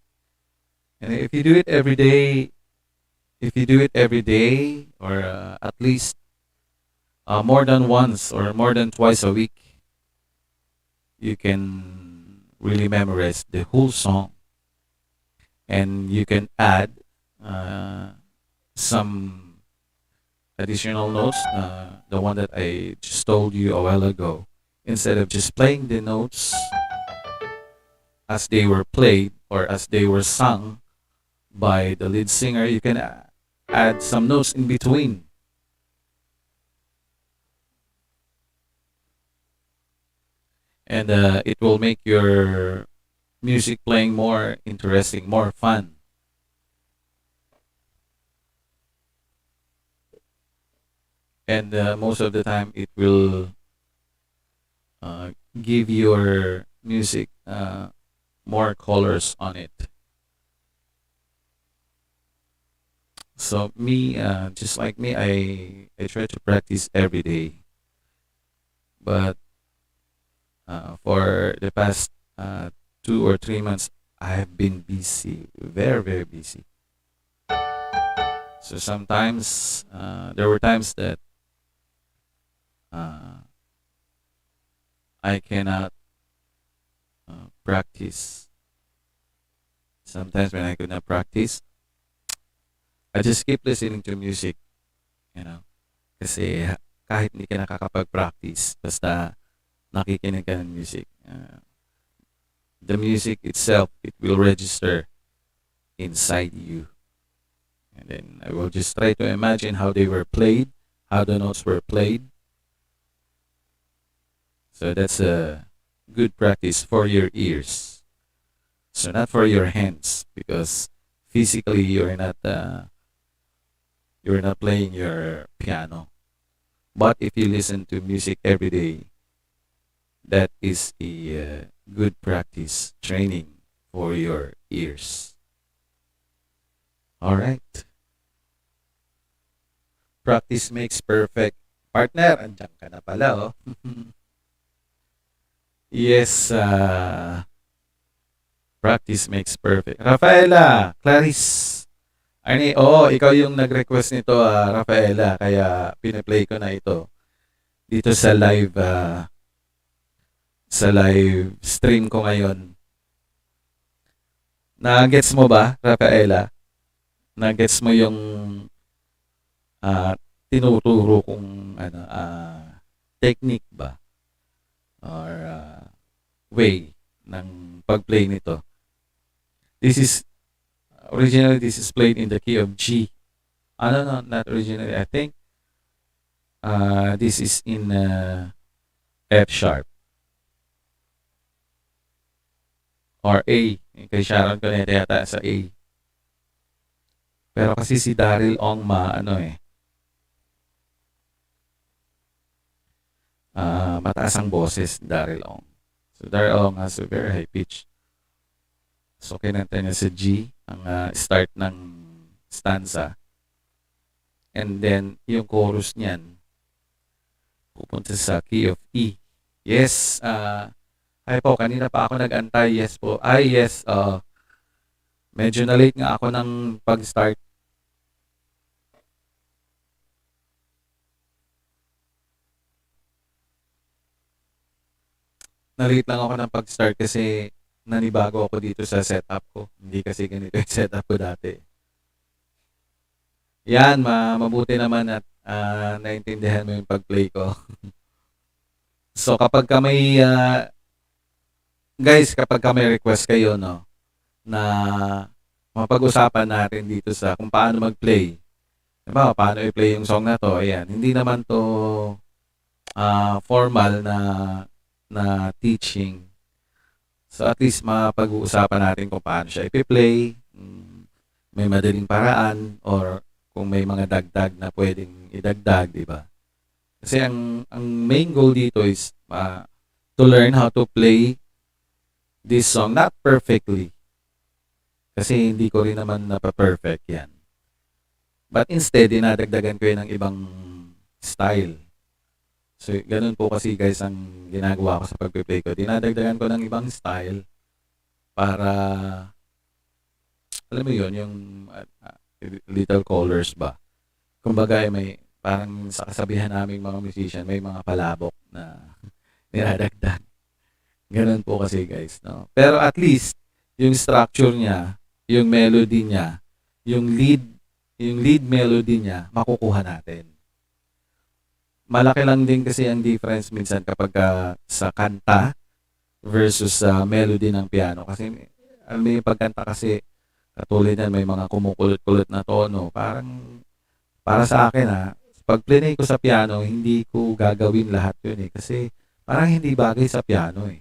and if you do it every day, or at least more than once or more than twice a week, you can really memorize the whole song, and you can add uh, some additional notes, the one that I just told you a while ago. Instead of just playing the notes as they were played or as they were sung by the lead singer, you can add some notes in between. And it will make your music playing more interesting, more fun. And most of the time, it will give your music more colors on it. So me, just like me, I try to practice every day. But for the past 2 or 3 months, I have been busy, very very busy. So sometimes there were times that uh, I cannot practice. Sometimes when I could not practice, I just keep listening to music, you know. Kasi kahit hindi ka nakakapag-practice, basta nakikinig ka ng music, the music itself, it will register inside you. And then I will just try to imagine how they were played, how the notes were played. So that's a good practice for your ears. So not for your hands, because physically you're not playing your piano. But if you listen to music every day, that is a good practice training for your ears. All right. Practice makes perfect. Partner, andyan ka na pala, oh. Yes, practice makes perfect. Rafaela, Clarice, Arnie, oo, ikaw yung nag-request nito, Rafaela, kaya piniplay ko na ito dito sa live stream ko ngayon. Na-gets mo ba, Rafaela? Na-gets mo yung ah, tinuturo kong technique ba or way ng pag-play nito? This is originally this is played in the key of G. No, not originally. I think this is in F sharp or A. Kay Sharon Cuneta yata sa A. Pero kasi si Daryl Ong mataas ang boses, Daryl Ong. So Daryl Ong has a very high pitch. So kinanta niya sa G ang start ng stanza. And then yung chorus niyan pupunta sa key of E. Yes, ay po, kanina pa ako nag-antay. Yes po. Ay, yes. Medyo na-late nga ako ng pag-start. Na-late lang ako ng pag-start kasi nanibago ako dito sa setup ko. Hindi kasi ganito yung setup ko dati. Yan, mabuti naman at naintindihan mo yung pag-play ko. So kapag ka may guys, kapag ka may request kayo no na mapag-usapan natin dito sa kung paano mag-play. Diba, paano i-play yung song na to? Ayan, hindi naman to formal na teaching. So at least mapag-uusapan natin kung paano siya i-play, may madaling paraan or kung may mga dagdag na pwedeng idagdag, di ba? Kasi ang main goal dito is to learn how to play this song, not perfectly. Kasi hindi ko rin naman napa-perfect yan. But instead, dinadagdagan ko yun ng ibang style. So, ganun po kasi guys ang ginagawa ko sa pag-play ko. Dinadagdagan ko ng ibang style para, alam mo yun, yung little colors ba. Kumbaga, may parang sa kasabihan naming mga musician, may mga palabok na niladagdag. Ganun po kasi guys, no? Pero at least, yung structure niya, yung melody niya, yung lead melody niya, makukuha natin. Malaki lang din kasi ang difference minsan kapag sa kanta versus sa melody ng piano. Kasi alam mo yung pagkanta kasi katulad yan, may mga kumukulot-kulot na tono. Parang para sa akin pag play ko sa piano, hindi ko gagawin lahat yun eh. Kasi parang hindi bagay sa piano eh.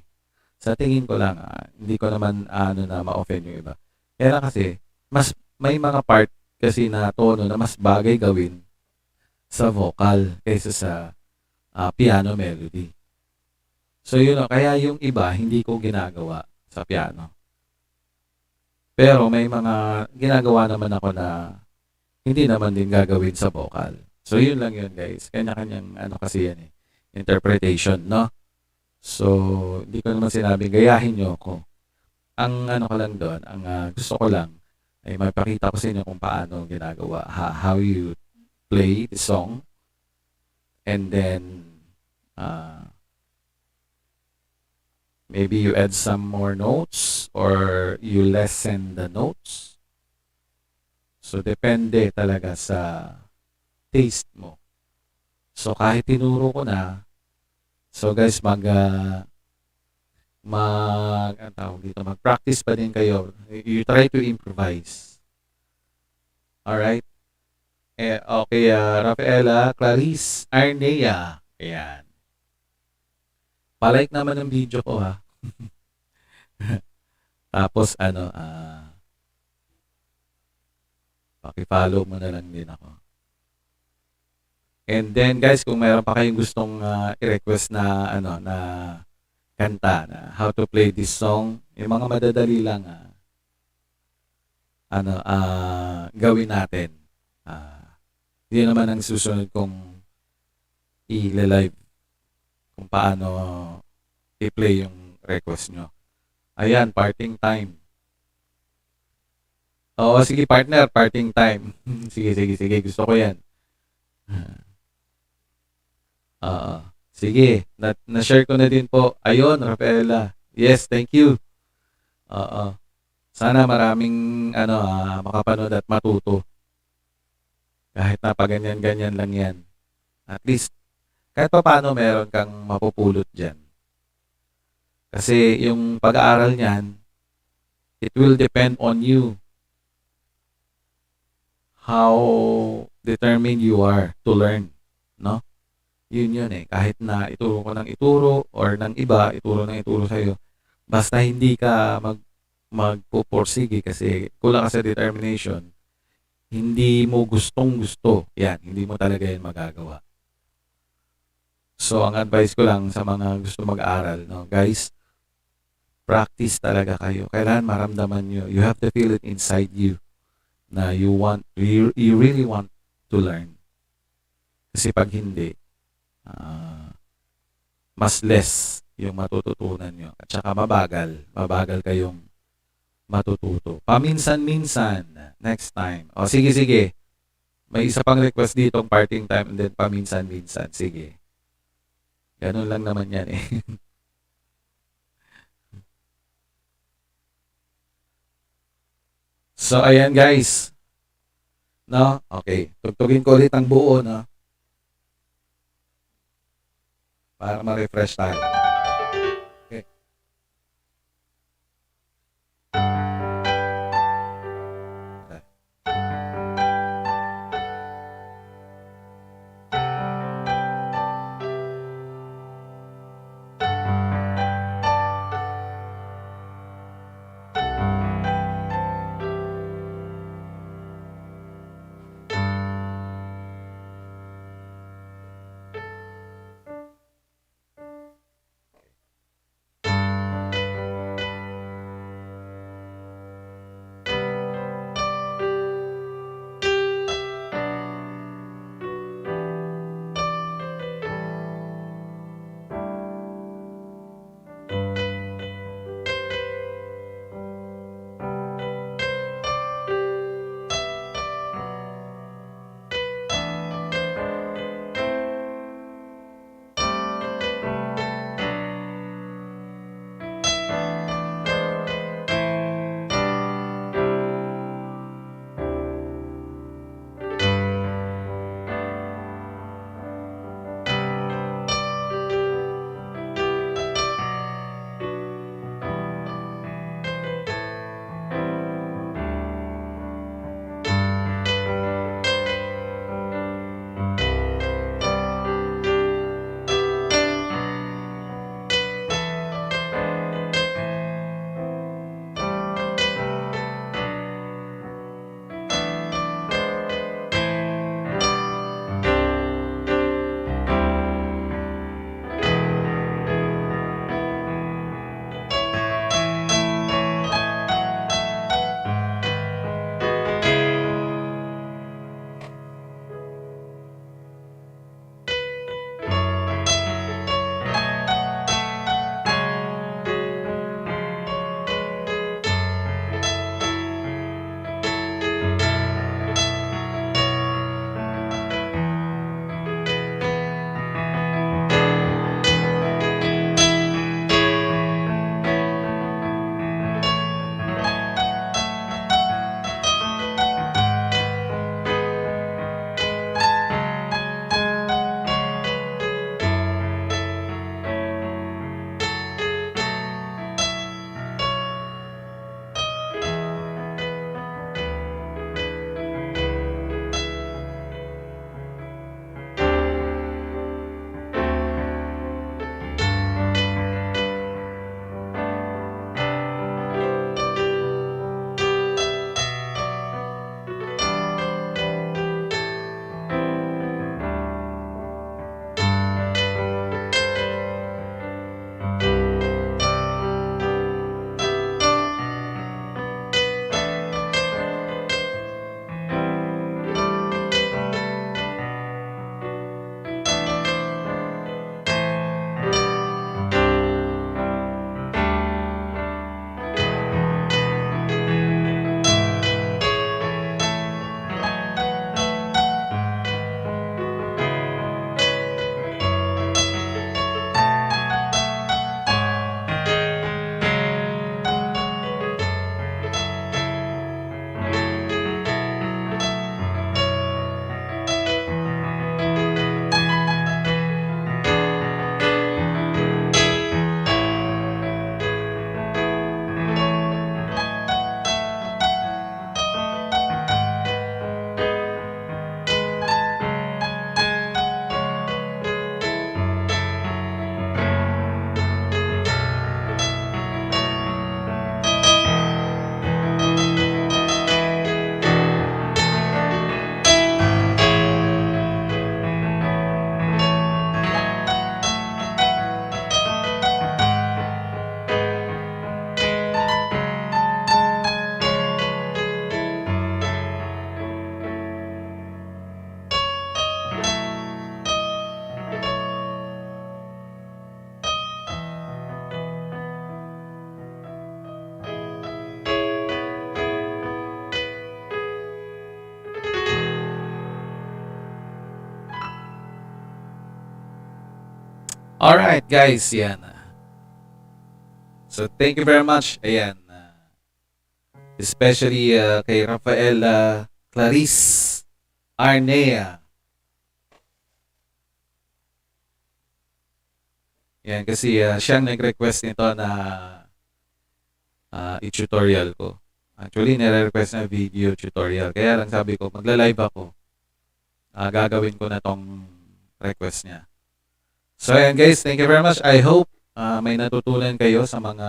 Sa tingin ko lang, hindi ko naman ano na ma-offend yung iba. Kaya lang kasi, mas may mga part kasi na tono na mas bagay gawin sa vocal kaysa sa piano melody. So yun, kaya yung iba hindi ko ginagawa sa piano. Pero may mga ginagawa naman ako na hindi naman din gagawin sa vocal. So yun lang yun guys. Kanya-kanyang ano kasi yan eh. Interpretation, no? So, hindi ko naman sinabing gayahin nyo ako. Ang ano ko lang doon, ang gusto ko lang ay mapakita ko sa inyo kung paano ginagawa, how you play the song, and then maybe you add some more notes or you lessen the notes. So, depende talaga sa taste mo. So, kahit tinuro ko na, so guys, ang tawag dito, mag-practice pa din kayo. You try to improvise. Alright? Okay, Rafaela, Clarice, Arnea. Ayan. Palike naman ng video ko ha. Tapos ano, paki-follow mo na lang din ako. And then guys, kung mayroon pa kayong gustong i-request na ano na kanta na how to play this song, yung mga madadali lang gawin natin. Yun naman ang susunod kong i-live kung paano i-play yung request nyo. Ayan, parting time. Oo, sige partner, parting time. Sige, gusto ko yan. Sige, na-share ko na din po. Ayun, Rafaela. Yes, thank you. Sana maraming makapanood at matuto. Kahit na paganyan-ganyan lang yan. At least, kahit pa paano meron kang mapupulot dyan. Kasi yung pag-aaral niyan, it will depend on you. How determined you are to learn. No? Yun eh. Kahit na ituro ko ng ituro or ng iba, ituro ng ituro sa'yo. Basta hindi ka magpupursige kasi kulang ka sa determination, hindi mo gustong-gusto, yan, hindi mo talaga yan magagawa. So, ang advice ko lang sa mga gusto mag-aral, no, guys, practice talaga kayo. Kailangan maramdaman nyo. You have to feel it inside you na you really want to learn. Kasi pag hindi, mas less yung matututunan nyo. At saka mabagal kayong matututo. Paminsan-minsan, next time. O sige. May isa pang request dito, parting time, and then paminsan-minsan. Sige. Ganun lang naman yan eh. So, ayan guys. No? Okay. Tugtugin ko ulit ang buo, no? Para ma-refresh tayo. Okay. Alright, guys, yan. So, thank you very much. Ayan. Especially kay Rafael Clarice Arnea. Yan, kasi siyang nag-request nito na i-tutorial ko. Actually, nire-request na video tutorial. Kaya lang sabi ko, magla-live ako. Gagawin ko na tong request niya. So, ayan guys, thank you very much. I hope may natutunan kayo sa mga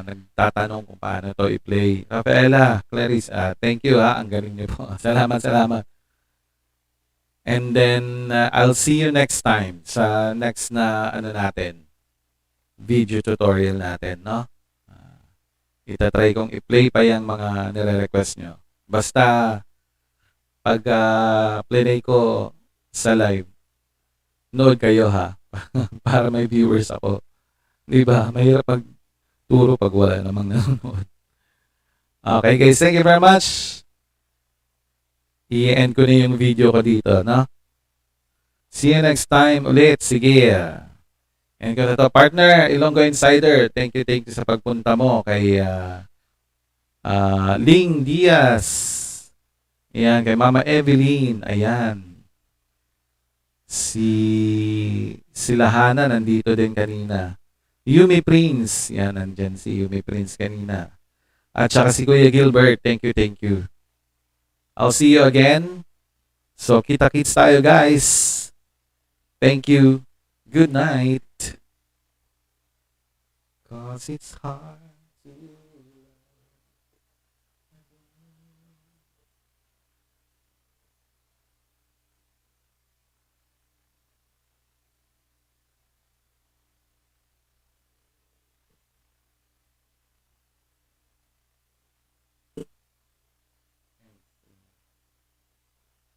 nagtatanong kung paano to i-play. Rafaela, Clarice, thank you ang galing niyo po. Salamat, salamat. And then, I'll see you next time sa next na natin, video tutorial natin, no? Itatry kong i-play pa yung mga nire-request nyo. Basta, pag play ko sa live, nood kayo ha, para may viewers ako. Diba? Mahirap magturo pag wala namang nanonood. Okay guys, thank you very much. I-end ko na yung video ko dito, no? See you next time ulit. Sige. End ko na to. Partner, Ilonggo Insider, thank you sa pagpunta mo kay Ling Diaz. Ayan, kay Mama Evelyn. Ayan. Si Lahana nandito din kanina. Yumi Prince. Yan, nandyan si Yumi Prince kanina. At saka si Kuya Gilbert. Thank you. I'll see you again. So, kita-kits tayo guys. Thank you. Good night. 'Cause it's hard.